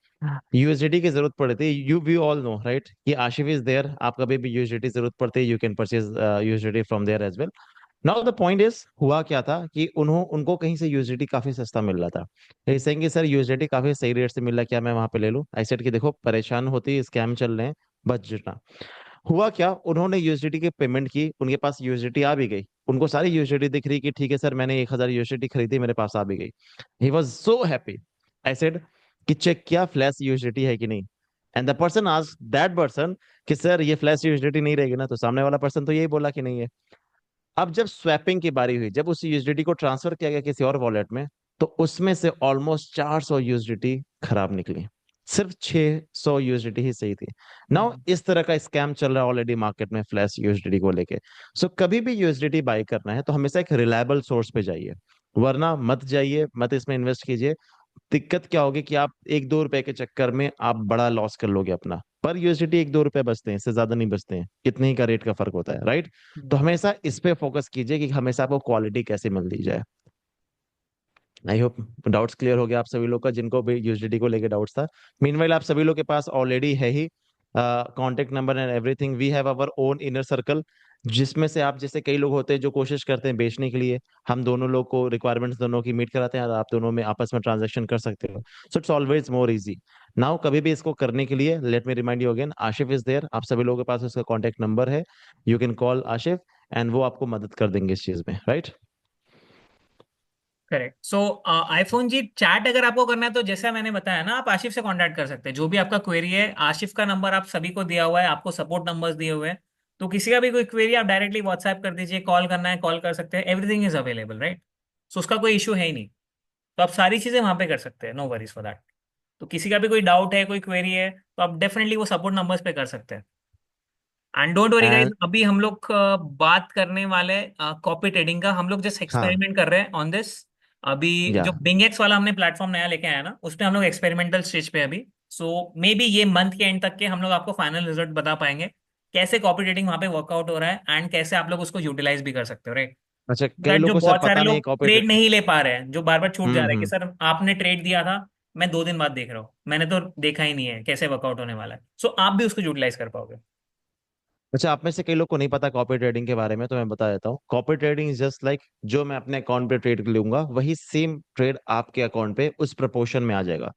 यूएसडीटी की जरूरत पड़ी थी। You we all know right कि आशिफ इज देयर, आप कभी भी यूएसडीटी जरूरत पड़ती है, you can purchase USDT from there as well. Now the point is, हुआ क्या था कि उनको कहीं से यूएसडीटी काफी सस्ता मिल रहा था। ये सेइंग कि सर यूएसडीटी काफी सही रेट से मिल रहा है, क्या मैं वहां पे ले लूं? आई सेड कि देखो, परेशान होती, स्कैम चल रहे हैं, बच जितना। हुआ क्या, उन्होंने यूएसडीटी की पेमेंट की, उनके पास यूएसडीटी आ भी गई, उनको सारी यूएसडीटी दिख रही कि ठीक है सर, मैंने 1,000 यूएसडीटी खरीदी, मेरे पास आ भी गई। He was so happy. I said कि चेक किया फ्लैश यूएसडीटी है कि नहीं? एंड द पर्सन आज दैट पर्सन कि सर ये फ्लैश यूएसडीटी नहीं रहेगी ना, तो सामने वाला पर्सन तो यही बोला कि नहीं है। अब जब स्वैपिंग की बारी हुई, जब उस यूएसडीटी को ट्रांसफर किया गया किसी और वॉलेट में, तो उसमें से ऑलमोस्ट 400 यूएसडीटी खराब निकली, सिर्फ 600 यूएसडीटी ही सही थी। नाउ हम्म। इस तरह का स्कैम चल रहा है ऑलरेडी मार्केट में फ्लैश यूएसडीटी को लेके। सो कभी भी यूएसडीटी बाय करना है तो हमेशा एक रिलायबल सोर्स पे जाइए, वरना मत जाइए, मत इसमें इन्वेस्ट कीजिए। दिक्कत क्या होगी कि आप 1-2 रुपए के चक्कर में आप बड़ा लॉस कर लोगे अपना। पर यूएसडीटी 1-2 रुपए बचते हैं, इससे ज्यादा नहीं बचते हैं, कितने ही का रेट का फर्क होता है, राइट? तो हम्म। हमेशा इस पे फोकस कीजिए कि हमेशा आपको क्वालिटी कैसे मिल दी जाए। आई होप डाउट्स क्लियर हो गया आप सभी लोग का, जिनको भी यूएसडीटी को लेके डाउट्स था। मीनवाइल आप सभी लोग के पास ऑलरेडी है ही contact number and everything. We have our own inner circle, जिसमें से आप जैसे कई लोग होते हैं जो कोशिश करते हैं बेचने के लिए, हम दोनों लोग को रिक्वायरमेंट्स दोनों की मीट कराते हैं और आप दोनों में आपस में ट्रांजेक्शन कर सकते हो। So it's always more easy. Now कभी भी इसको करने के लिए let me remind you again, Ashif is there, आप सभी लोगों के पास उसका कॉन्टेक्ट नंबर है। You can call Ashif and वो आपको मदद कर देंगे इस चीज में, right? Correct. So iPhone ji, chat अगर आपको करना है तो जैसा मैंने बताया ना, आप आशिफ से कांटेक्ट कर सकते हैं। जो भी आपका क्वेरी है, आशिफ का नंबर आप सभी को दिया हुआ है, आपको सपोर्ट नंबर्स दिए हुए हैं। तो किसी का भी कोई क्वेरी आप डायरेक्टली व्हाट्सएप कर दीजिए, कॉल करना है कॉल कर सकते हैं, एवरीथिंग इज अवेलेबल, राइट। सो उसका कोई इशू है ही नहीं। तो आप सारी चीजें वहां पे कर सकते हैं, नो वरीज फॉर दैट। तो किसी का भी कोई डाउट है, कोई क्वेरी है, तो आप डेफिनेटली वो सपोर्ट नंबर्स पे कर सकते हैं। And don't worry guys, and अभी हम लोग बात करने वाले कॉपी ट्रेडिंग का। हम लोग जस्ट हाँ, एक्सपेरिमेंट कर रहे हैं ऑन दिस। अभी या जो बिंगेक्स वाला हमने प्लेटफॉर्म नया लेके आया ना, उस पे हम लोग एक्सपेरिमेंटल स्टेज पे हैं अभी। सो मे बी ये मंथ के एंड तक के हम लोग आपको फाइनल रिजल्ट बता पाएंगे, कैसे कॉपी ट्रेडिंग वहां पे वर्कआउट हो रहा है एंड कैसे आप लोग उसको यूटिलाइज भी कर सकते हो, राइट। अच्छा, कई दैट लोग जो को सर बहुत सारे पता नहीं है लोग कॉपी। ट्रेड नहीं ले पा रहे हैं, जो बार बार छूट जा रहे हैं कि हम्म। सर आपने ट्रेड दिया था, मैं 2 दिन बाद देख रहा हूँ, मैंने तो देखा ही नहीं है कैसे वर्कआउट होने वाला है। सो आप भी उसको यूटिलाइज कर पाओगे। अच्छा, आप में से कई लोग को नहीं पता कॉपी ट्रेडिंग के बारे में, तो मैं बता देता हूँ। Copy trading is just like, जो मैं अपने अकाउंट पे ट्रेड लूंगा वही सेम ट्रेड आपके अकाउंट पे उस प्रपोर्शन में आ जाएगा।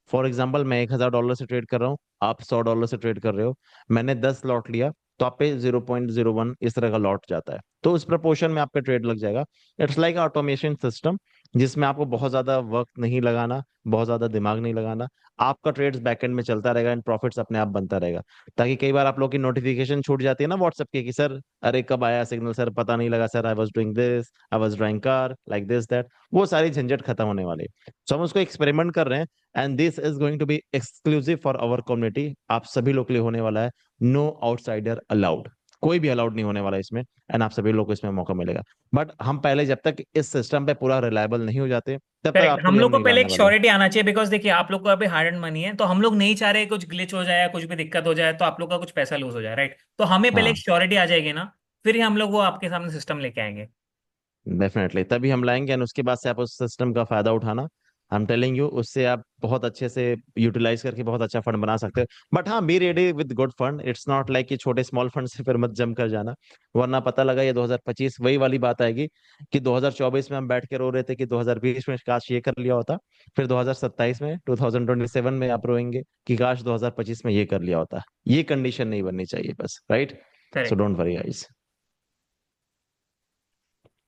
फॉर एग्जाम्पल, मैं $1,000 से ट्रेड कर रहा हूँ, आप $100 से ट्रेड कर रहे हो, मैंने 10 लॉट लिया, तो आप पे 0.01 इस तरह का लॉट जाता है, तो उस प्रपोर्शन में आपका ट्रेड लग जाएगा। इट्स लाइक ऑटोमेशन सिस्टम, जिसमें आपको बहुत ज्यादा वक्त नहीं लगाना, बहुत ज्यादा दिमाग नहीं लगाना। आपका ट्रेड्स बैकएंड में चलता रहेगा एंड प्रॉफिट्स अपने आप बनता रहेगा। ताकि कई बार आप लोग की नोटिफिकेशन छूट जाती है ना व्हाट्सएप की, कि सर अरे कब आया सिग्नल, सर पता नहीं लगा, sir I was doing this, I was driving car like this that, वो सारी झंझट खत्म होने वाली है। सो हम उसको एक्सपेरिमेंट कर रहे हैं, and this is going to be exclusive for our community. आप सभी लोग के लिए होने वाला है, नो आउटसाइडर अलाउड, कोई भी अलाउड नहीं होने वाला इसमें, एंड आप सभी लोग को इसमें मौका मिलेगा। बट हम पहले जब तक इस सिस्टम पे पूरा रिलायबल नहीं हो जाते, तब तक करेक्ट। आपको हम ये हम लोग को नहीं पहले डालने एक वाले। श्योरिटी आना चाहिए, बिकॉज देखिए आप लोग को अभी हार्ड एंड मनी है, तो हम लोग नहीं चाह रहे कुछ ग्लिच हो जाए या कुछ भी दिक्कत हो जाए तो आप लोग का कुछ पैसा लूज हो जाए, राइट। तो हमें पहले एक हाँ, श्योरिटी आ जाएगी ना, फिर ही हम लोग वो आपके सामने सिस्टम लेके आएंगे। डेफिनेटली तभी हम लाएंगे, एंड उसके बाद से आप उस सिस्टम का फायदा उठाना। आई एम टेलिंग यू, उससे आप बहुत अच्छे से यूटिलाइज करके बहुत अच्छा फंड बना सकते हो। बट हाँ, be ready with good fund, it's not like कि छोटे स्मॉल फंड से फिर मत जम कर जाना, वरना पता लगा ये 2025 वही वाली बात आएगी कि 2024 में हम बैठ के रो रहे थे कि 2020 में काश ये कर लिया होता, फिर 2027 में, 2027 में आप रोएंगे कि काश 2025 में ये कर लिया होता। ये कंडीशन नहीं बननी चाहिए बस, right. So correct. Don't worry guys.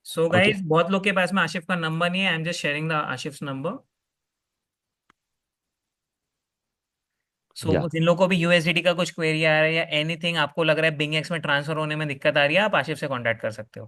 So okay. Guys, बहुत लोग के पास में आशिफ का नंबर नहीं है, I am just sharing the Ashif number. So या जिन लोगों को भी यूएसडीटी का कुछ क्वेरी आ रहा है या एनीथिंग आपको लग रहा है बिंग एक्स में ट्रांसफर होने में दिक्कत आ रही है, आप आशिफ से कांटेक्ट कर सकते हो।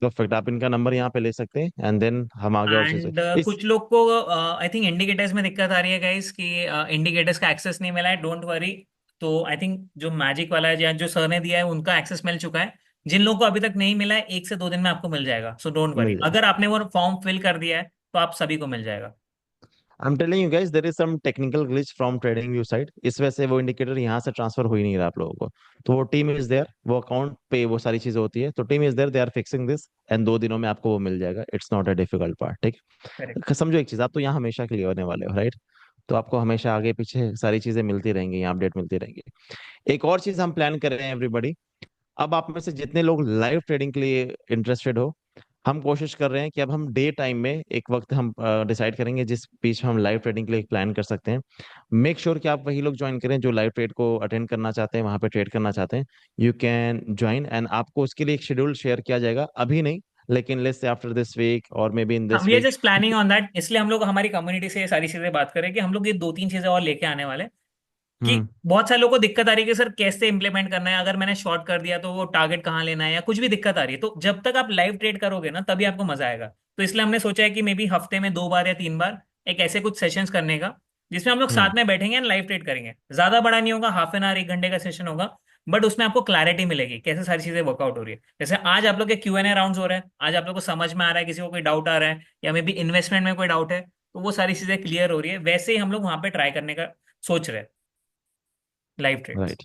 परफेक्ट, आप इनका नंबर यहाँ पे ले सकते हैं, एंड देन हम आगे और चीजें एंड इस। कुछ लोग को आई थिंक इंडिकेटर्स में दिक्कत आ रही है गाइस, कि इंडिकेटर्स का एक्सेस नहीं मिला है, डोंट वरी। तो आई थिंक जो मैजिक वाला है या जो सर ने दिया है उनका एक्सेस मिल चुका है। जिन लोगों को अभी तक नहीं मिला है, 1 से 2 दिन में आपको मिल जाएगा। सो डोंट वरी, मिल जाए। अगर आपने वो फॉर्म फिल कर दिया है तो आप सभी को मिल जाएगा। I am telling you guys, there is some technical glitch from TradingView side, इस वजह से वो इंडिकेटर यहाँ से ट्रांसफर हो ही नहीं रहा आप लोगों को। तो वो टीम इज देयर, वो अकाउंट पे वो सारी चीजें होती है, तो team is there, they are fixing this, and 2 दिनों में आपको वो मिल जाएगा। It's not a difficult part, ठीक। करेक्ट। समझो एक चीज, आप तो यहाँ हमेशा के लिए होने वाले हो, राइट। तो आपको हमेशा आगे पीछे सारी चीजें मिलती रहेंगी, यहाँ अपडेट मिलती रहेंगी। एक और चीज हम प्लान कर रहे हैं एवरीबडी, अब आप में से जितने लोग लाइव ट्रेडिंग के लिए इंटरेस्टेड हो, हम कोशिश कर रहे हैं कि अब हम डे टाइम में एक वक्त हम डिसाइड करेंगे जिस बीच हम लाइव ट्रेडिंग के लिए प्लान कर सकते हैं। मेक श्योर कि आप वही लोग ज्वाइन करें जो लाइव ट्रेड को अटेंड करना चाहते हैं, वहां पे ट्रेड करना चाहते हैं। यू कैन ज्वाइन, एंड आपको उसके लिए एक शेड्यूल शेयर किया जाएगा, अभी नहीं, लेकिन let's say after this week और मे बी इन हम दिस ये week. Just planning on that, इसलिए हम लोग हमारी कम्युनिटी से ये सारी चीजें बात करें कि हम लोग ये 2-3 चीजें और लेके आने वाले हैं। कि हम्म। बहुत सारे लोगों को दिक्कत आ रही है कि सर कैसे इंप्लीमेंट करना है, अगर मैंने शॉर्ट कर दिया तो वो टारगेट कहाँ लेना है, या कुछ भी दिक्कत आ रही है। तो जब तक आप लाइव ट्रेड करोगे ना, तभी आपको मजा आएगा। तो इसलिए हमने सोचा है कि मे बी हफ्ते में 2 बार या 3 बार एक ऐसे कुछ सेशंस करने का, जिसमें हम लोग हम्म। साथ में बैठेंगे एंड लाइव ट्रेड करेंगे। ज्यादा बड़ा नहीं होगा, हाफ एन आवर 1 घंटे का सेशन होगा। बट उसमें आपको क्लैरिटी मिलेगी कैसे सारी चीजें वर्कआउट हो रही है। जैसे आज आप लोग के Q&A राउंड्स हो रहे हैं, आज आप लोग को समझ में आ रहा है, किसी को कोई डाउट आ रहा है या मे बी इन्वेस्टमेंट में कोई डाउट है, तो वो सारी चीजें क्लियर हो रही है। वैसे ही हम लोग वहां पे ट्राई करने का सोच रहे हैं, live trades. Right.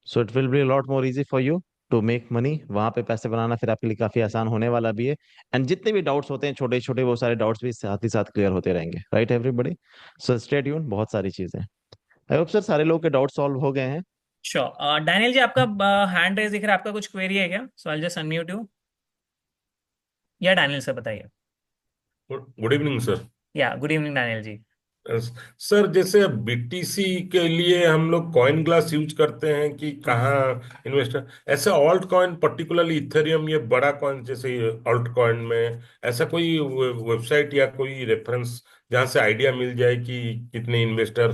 So it will be lot more easy for you to make money, वहां पे पैसे बनाना फिर आपके लिए काफी आसान होने वाला भी है। एंड जितने भी डाउट्स होते हैं छोटे छोटे, वो सारे डाउट्स भी साथ ही साथ क्लियर होते रहेंगे, right everybody. So stay tune, बहुत सारी चीजें। आई होप सर सारे लोगों के डाउट सॉल्व हो गए हैं। श्योर। डैनियल जी, आपका हैंड रेज दिख रहा है, आपका कुछ क्वेरी है क्या? सो आई जस्ट अनम्यूट यू, या डैनियल से बताइए। Good evening sir. या गुड इवनिंग डैनियल जी। सर जैसे बीटीसी के लिए हम लोग कॉइन ग्लास यूज करते हैं कि हम्म। कहाँ इन्वेस्टर, ऐसे ऑल्ट कॉइन पर्टिकुलरली इथेरियम, ये बड़ा कॉइन जैसे ऑल्ट कॉइन में ऐसा कोई वेबसाइट या कोई रेफरेंस जहाँ से आइडिया मिल जाए कि कितने इन्वेस्टर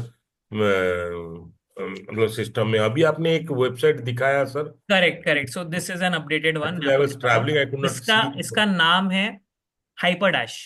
मतलब सिस्टम में? अभी आपने एक वेबसाइट दिखाया sir. Correct correct, so this is N updated one, मैं एक्चुअली आई आपको वाज दिखा रहा हूँ। ट्रैवलिंग, आई कुड नॉट इसका सी। इसका नाम है हाइपर डैश।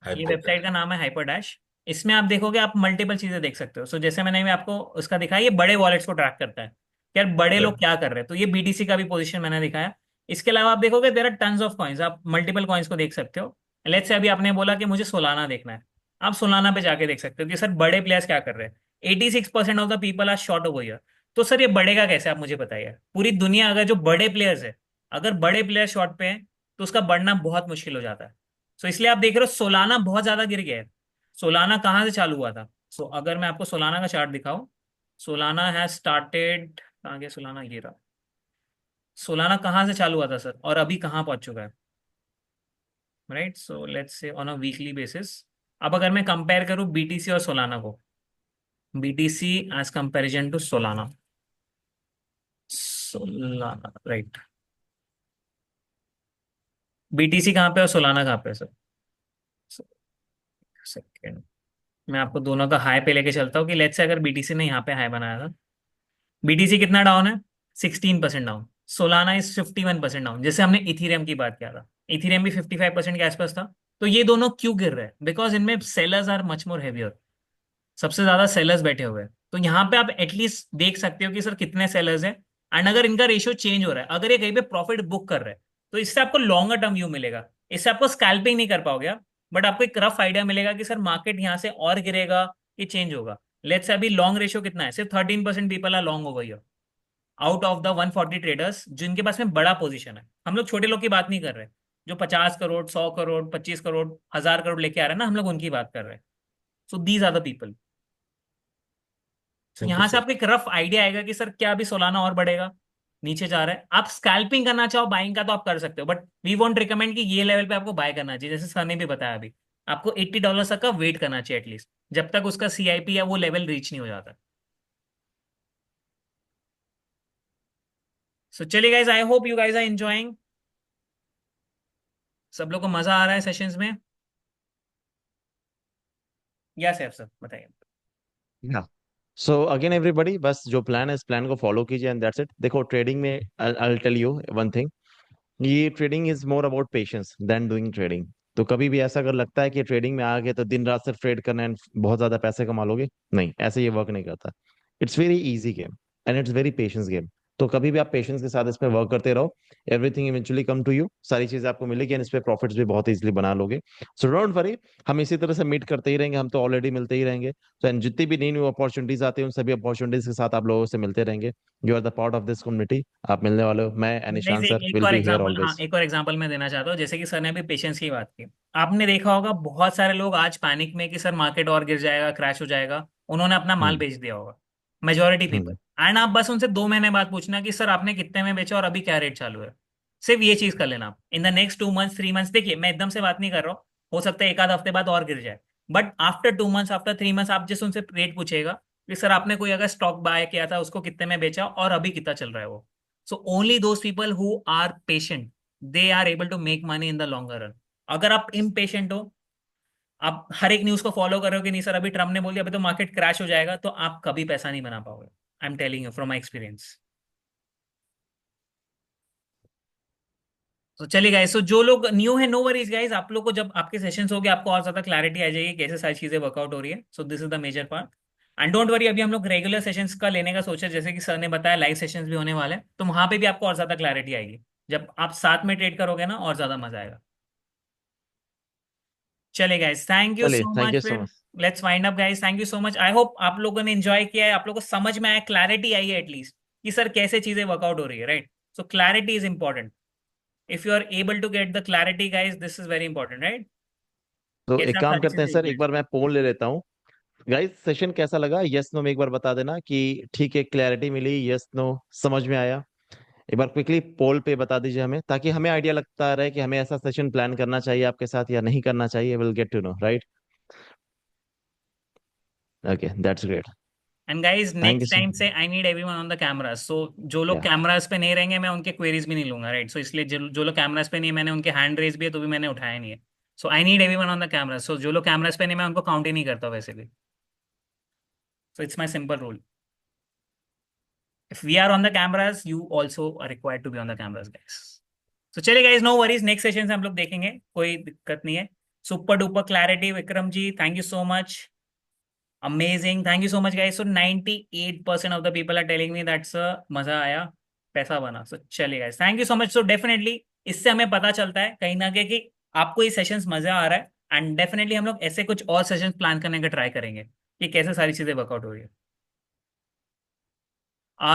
ये वेबसाइट हाइपोथेटिकल। का नाम है हाइपर डैश। इसमें आप देखोगे, आप मल्टीपल चीजें देख सकते हो। सो जैसे मैंने भी आपको उसका दिखाया, ये बड़े वॉलेट्स को ट्रैक करता है कि यार बड़े लोग क्या कर रहे हैं। तो ये बीटीसी का भी पोजीशन मैंने दिखाया। इसके अलावा आप देखोगे there are tons of coins, आप मल्टीपल कॉइन्स को देख सकते हो। लेट्स से अभी आपने बोला कि मुझे सोलाना देखना है, आप सोलाना पे जाके देख सकते हो कि सर बड़े प्लेयर्स क्या कर रहे हैं। 86% of the people are short over year. तो सर ये बढ़ेगा कैसे, आप मुझे बताइए। पूरी दुनिया अगर जो बड़े प्लेयर्स है, अगर बड़े प्लेयर शॉर्ट पे हैं, तो उसका बढ़ना बहुत मुश्किल हो जाता है। सो इसलिए आप देख रहे हो सोलाना बहुत ज्यादा गिर गया है। सोलाना कहाँ से चालू हुआ था? सो अगर मैं आपको सोलाना का चार्ट दिखाऊं, सोलाना हैज स्टार्टेड, कहाँ गया सोलाना, ये रहा। सोलाना कहाँ से चालू हुआ था सर, और अभी कहाँ पहुंच चुका है? Right, so let's say on a weekly basis. अब अगर मैं कंपेयर करूं बीटीसी और सोलाना को, BTC as comparison to Solana, Solana right, BTC कहाँ पे और सोलाना कहाँ पे है सर? सेकेंड, मैं आपको दोनों का हाई पे लेके चलता हूँ कि लेट्स से अगर बीटीसी ने यहाँ पे हाई बनाया था, बीटीसी कितना डाउन है? 16% डाउन। Solana is 51% down. जैसे हमने इथीरियम की बात किया था, इथीरियम भी 55% के आसपास था। तो ये दोनों क्यों गिर रहे हैं? बिकॉज इनमें sellers are much more heavier, सबसे ज्यादा सेलर्स बैठे हुए हैं। तो यहाँ पे आप एटलीस्ट देख सकते हो कि सर कितने सेलर्स हैं, एंड अगर इनका रेशियो चेंज हो रहा है, अगर ये कहीं पे प्रॉफिट बुक कर रहे हैं, तो इससे आपको लॉन्गर टर्म व्यू मिलेगा। इससे आपको स्कैल्पिंग नहीं कर पाओगे आप, बट आपको एक रफ आइडिया मिलेगा कि सर मार्केट यहाँ से और गिरेगा कि चेंज होगा। लेट्स से अभी लॉन्ग रेशियो कितना है? सिर्फ 13% people are long over here out of the 140 traders जिनके पास में बड़ा पोजीशन है। हम लोग छोटे लोग की बात नहीं कर रहे, जो 50 करोड़, 100 करोड़, 25 करोड़, 1000 करोड़ लेके आ रहे हैं ना, हम लोग उनकी बात कर रहे हैं। So these are the people. Thank you यहां से सर। आपको एक रफ आइडिया आएगा कि सर क्या अभी सोलाना और बढ़ेगा, नीचे जा रहा है। आप स्कैल्पिंग करना चाहो बाइंग का तो आप कर सकते हो, बट वी वोंट रिकमेंड कि ये लेवल पे आपको बाय करना चाहिए। जैसे सर ने भी बताया अभी, आपको $80 तक का वेट करना चाहिए एटलीस्ट, जब तक उसका सीआईपी या वो लेवल रीच नहीं हो जाता। सो चलिए guys, I hope you guys are enjoying. सब लोग को मजा आ रहा है सेशंस में? या सर सब बताइए। या सो अगेन एवरीबडी, बस जो प्लान है इस प्लान को फॉलो कीजिए एंड दैट्स इट। देखो ट्रेडिंग में I tell you one thing, ये trading is more about patience then doing trading. तो कभी भी ऐसा अगर लगता है कि ट्रेडिंग में आ गए तो दिन रात सिर्फ ट्रेड करना है बहुत ज्यादा पैसे कमा लोगे, नहीं, ऐसे ये वर्क नहीं करता। It's very easy game and it's very patience game. तो कभी भी आप पेशेंस के साथ इस पे वर्क करते रहो, everything eventually come to you, सारी चीजें आपको मिलेगी एंड इस पे प्रॉफिट्स भी बहुत इजीली बना लोगे। सो डोंट वरी, हम इसी तरह से मीट करते ही रहेंगे, हम तो ऑलरेडी मिलते ही रहेंगे। तो एंड जितनी भी नई न्यू अपॉर्चुनिटीज आती हैं उन सभी अपॉर्चुनिटीज के साथ आप लोगों से मिलते रहेंगे। You are the part of this community, आप मिलने वाले हो। मैं एंड नहीं, ईशान एक सर एक विल और बी हियर एग्जांपल, हाँ ऑलवेज। एक और एग्जांपल मैं देना चाहता हूँ। जैसे कि सर ने अभी पेशेंस की बात की, आपने देखा होगा बहुत सारे लोग आज पैनिक में कि सर मार्केट और गिर जाएगा, क्रैश हो जाएगा, उन्होंने अपना माल हम्म। बेच दिया होगा, मेजोरिटी पीपल। हम्म। एंड आप बस उनसे 2 महीने बाद पूछना कि सर आपने कितने में बेचा और अभी क्या रेट चालू है। सिर्फ ये चीज कर लेना आप in the next 2 months, 3 months. देखिए मैं एकदम से बात नहीं कर रहा हूँ, हो सकता है एक आध हफ्ते बाद और गिर जाए, but after 2 months, after 3 months, आप जिस उनसे रेट पूछेगा कि सर आपने कोई अगर स्टॉक बाय किया था उसको कितने में बेचा और अभी कितना चल रहा है वो। So only those people who are patient, they are able to make money in the longer run. अगर आप इम्पेशेंट हो, आप हर एक न्यूज को फॉलो कर रहे हो कि नहीं सर अभी ट्रम्प ने बोल दिया अभी तो मार्केट क्रैश हो जाएगा, तो आप कभी पैसा नहीं बना पाओगे। आई am telling you from my experience. तो चलिए गाइस, तो जो लोग न्यू है, नो वरीज गाइस, आप लोग को जब आपके सेशंस होंगे आपको और ज्यादा क्लैरिटी आ जाएगी कैसे सारी चीजें वर्कआउट हो रही है। So this is the major part. And don't worry, अभी हम लोग रेगुलर सेशंस का लेने का सोचा, जैसे कि सर ने बताया लाइव सेशंस भी होने वाले हैं, तो वहां पे भी आपको और ज्यादा क्लैरिटी आएगी। जब आप साथ में ट्रेड करोगे ना, और ज्यादा मजा आएगा। चले गाइस, थैंक यू चलिए, so thank much you so फिर। Much. Let's wind up guys, thank you so much. I hope आप लोगों ने एंजॉय किया है, आप लोगों को समझ में आया, क्लैरिटी आई है एटलीस्ट कि सर कैसे चीजें वर्कआउट हो रही है, right? So clarity is important. If you are able to get the clarity guys, this is very important, right? तो कैसे एक आप काम सारी करते हैं चीजें सर, एक बार एग्जैक्टली। मैं पोल ले लेता हूँ। गाइस सेशन कैसा लगा, यस नो में एक बार बता देना कि ठीक है, क्लैरिटी मिली, यस नो, समझ में आया। एक बार क्विकली पोल पे बता दीजिए हमें, ताकि हमें आइडिया लगता रहे कि हमें ऐसा सेशन प्लान करना चाहिए आपके साथ या नहीं करना चाहिए। Will get to know, right? Okay, that's great. And guys thank you next so. Time से I need everyone on the cameras. So जो लोग या कैमरास पे नहीं रहेंगे मैं उनके क्वेरीज भी नहीं लूंगा, राइट? सो इसलिए जो लोग कैमरास पे नहीं है, मैंने उनके हैंड रेज भी है तो भी मैंने उठाया नहीं है। So I need everyone on the cameras. So जो लोग कैमरास पे नहीं, मैं उनको काउंट ही नहीं करता वैसे भी। So it's my simple rule. If we are on the cameras, you also are required to be on the cameras guys. तो चलिए guys, no worries, next session से हम लोग देखेंगे, कोई दिक्कत नहीं है। Super duper clarity Vikram ji, thank you so much. Amazing, thank you so much guys. So 98% of the people are telling me that's मजा आया, पैसा बना। सो चलिए guys, thank you so much. So definitely इससे हमें पता चलता है कहीं ना कहीं कि आपको ये सेशंस मजा आ रहा है। एंड डेफिनेटली हम लोग ऐसे कुछ और सेशंस प्लान करने का ट्राई करेंगे कि कैसे सारी चीजें वर्कआउट हो रही है।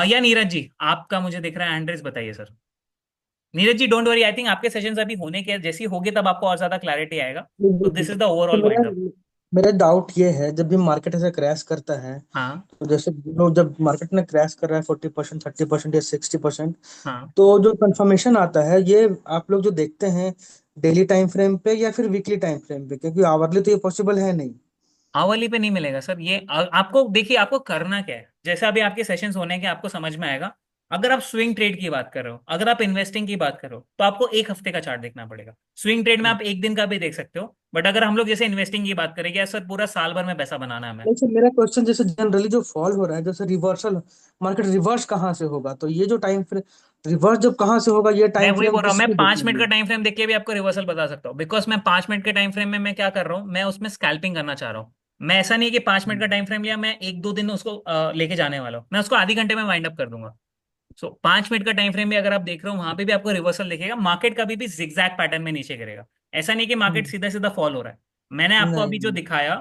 या नीरज जी, आपका मुझे दिख रहा है हैंड रेस, बताइए sir. Neeraj ji don't worry, I think आपके सेशंस अभी होने के जैसे ही होगे तब आपको और ज्यादा क्लैरिटी आएगा। तो दिस इज द तो ओवरऑल मेरा वाइंड अप। मेरा डाउट ये है, जब भी मार्केट ऐसे क्रैश करता है, हाँ तो जैसे लोग जब मार्केट में क्रैश कर रहा है 40% 30% या 60%, हाँ। तो जो कंफर्मेशन आता है ये आप लोग जो देखते हैं डेली टाइम फ्रेम पे या फिर वीकली टाइम फ्रेम पे? क्योंकि आवरली तो ये पॉसिबल है नहीं। आवली पे नहीं मिलेगा सर ये। आपको देखिए, आपको करना क्या है, जैसे अभी आपके सेशंस होने के आपको समझ में आएगा। अगर आप स्विंग ट्रेड की बात कर रहे हो, अगर आप इन्वेस्टिंग की बात कर रहे हो, तो आपको एक हफ्ते का चार्ट देखना पड़ेगा। स्विंग ट्रेड में आप एक दिन का भी देख सकते हो, बट अगर हम लोग जैसे इन्वेस्टिंग की बात करेंगे, यार सर पूरा साल भर में पैसा बनाना है हमें। वैसे मेरा क्वेश्चन, जैसे जनरली जो फॉल हो रहा है, जैसे रिवर्सल, मार्केट रिवर्स कहाँ से होगा? तो ये जो टाइम फ्रेम रिवर्स जब कहाँ से होगा, ये मैं टाइम वही फ्रेम बोल रहा हूँ, किस मैं पे 5 मिनट देखेंगे? का टाइम फ्रेम देख के भी आपको रिवर्सल बता सकता हूँ, बिकॉज मैं 5 मिनट के टाइम फ्रेम में मैं क्या कर रहा हूँ, मैं उसमें स्कैल्पिंग करना चाह रहा हूँ। मैं ऐसा नहीं कि 5 मिनट का टाइम फ्रेम लिया, मैं एक दो दिन उसको लेके जाने वाला हूँ, मैं उसको आधे घंटे में वाइंड अप कर दूंगा। सो 5 मिनट का टाइम फ्रेम भी अगर आप देख रहे हो, वहां पे भी आपको रिवर्सल दिखेगा। मार्केट कभी भी जिगजैग पैटर्न में नीचे गिरेगा। ऐसा नहीं कि मार्केट हम्म, सीधा सीधा फॉल हो रहा है। मैंने आपको अभी जो नहीं। दिखाया,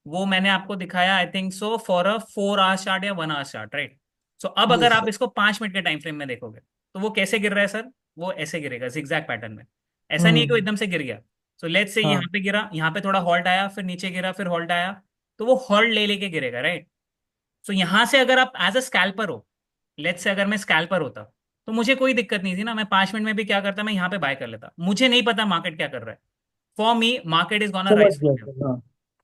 वो मैंने आपको दिखाया I think so for a 4 our chart या 1 आवर चार्ट, राइट? सो अब अगर यस आप सर। इसको 5 मिनट के टाइम फ्रेम में देखोगे, तो वो कैसे गिर रहा है सर? वो ऐसे गिरेगा जिगजैग पैटर्न में। ऐसा नहीं है कि वो हम्म। एकदम से गिर गया। सो लेट्स से यहाँ हाँ। पे गिरा, यहाँ पे थोड़ा हॉल्ट आया, फिर नीचे गिरा, फिर हॉल्ट आया, तो वो हॉल्ट ले लेके गिरेगा, राइट? सो यहां से अगर आप एज अ स्कैल्पर हो, लेट्स से अगर मैं स्कैल्पर होता, तो मुझे कोई दिक्कत नहीं थी ना, मैं 5 मिनट में भी क्या करता, मैं यहाँ पे बाय कर लेता। मुझे नहीं पता मार्केट क्या कर रहा है। For me market is gonna समझ राइज गया फ्रॉम हियर। सर, हाँ।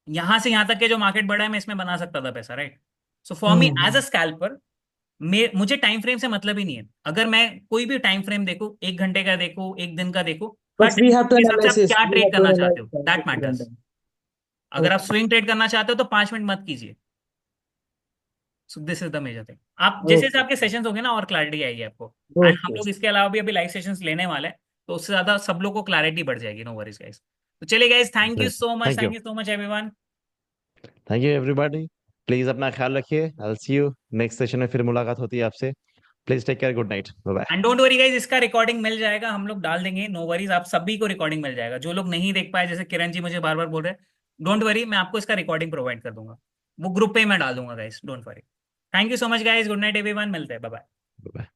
यहां से यहां तक के जो मार्केट बढ़ा है, मैं इसमें बना सकता था पैसा, right? So for me as a hmm. Scalper, मुझे टाइम फ्रेम से मतलब ही नहीं है। अगर मैं कोई भी टाइम फ्रेम देखूं, 1 घंटे का देखूं, एक दिन का देखूं, हर but we time have to के हिसाब से आप एनालिसिस, क्या वी हैव ट्रेड टू करना चाहते एनालाइज हो, टाइम दैट डिफरेंट। मैटर्स। अगर आप ओके। स्विंग ट्रेड करना चाहते हो तो 5 मिनट मत कीजिए। So this is the major thing. आप जैसे जैसे ओके। आपके सेशंस होंगे ना, और क्लैरिटी आएगी आपको। एंड हम ओके। लोग इसके अलावा भी अभी लाइव सेशंस लेने वाले हैं, तो उससे ज्यादा सब लोग को क्लैरिटी बढ़ जाएगी। No worries guys. तो चलिए guys, thank you. Thank you so much everyone. Thank you everybody. Please अपना ख्याल रखिए। I will see you next session में, फिर मुलाकात होती है आपसे। Please take care, good night, bye bye. And don't worry guys, इसका रिकॉर्डिंग मिल जाएगा, हम लोग डाल देंगे। नो वरीज, आप सभी को रिकॉर्डिंग मिल जाएगा। जो लोग नहीं देख पाए, जैसे किरण जी मुझे बार बार बोल रहे हैं, डोंट वरी, मैं आपको इसका रिकॉर्डिंग प्रोवाइड कर दूंगा। वो ग्रुप पे ही मैं डाल दूंगा guys, don't worry. Thank you so much guys, good night everyone, मिलते हैं, बाय बाय।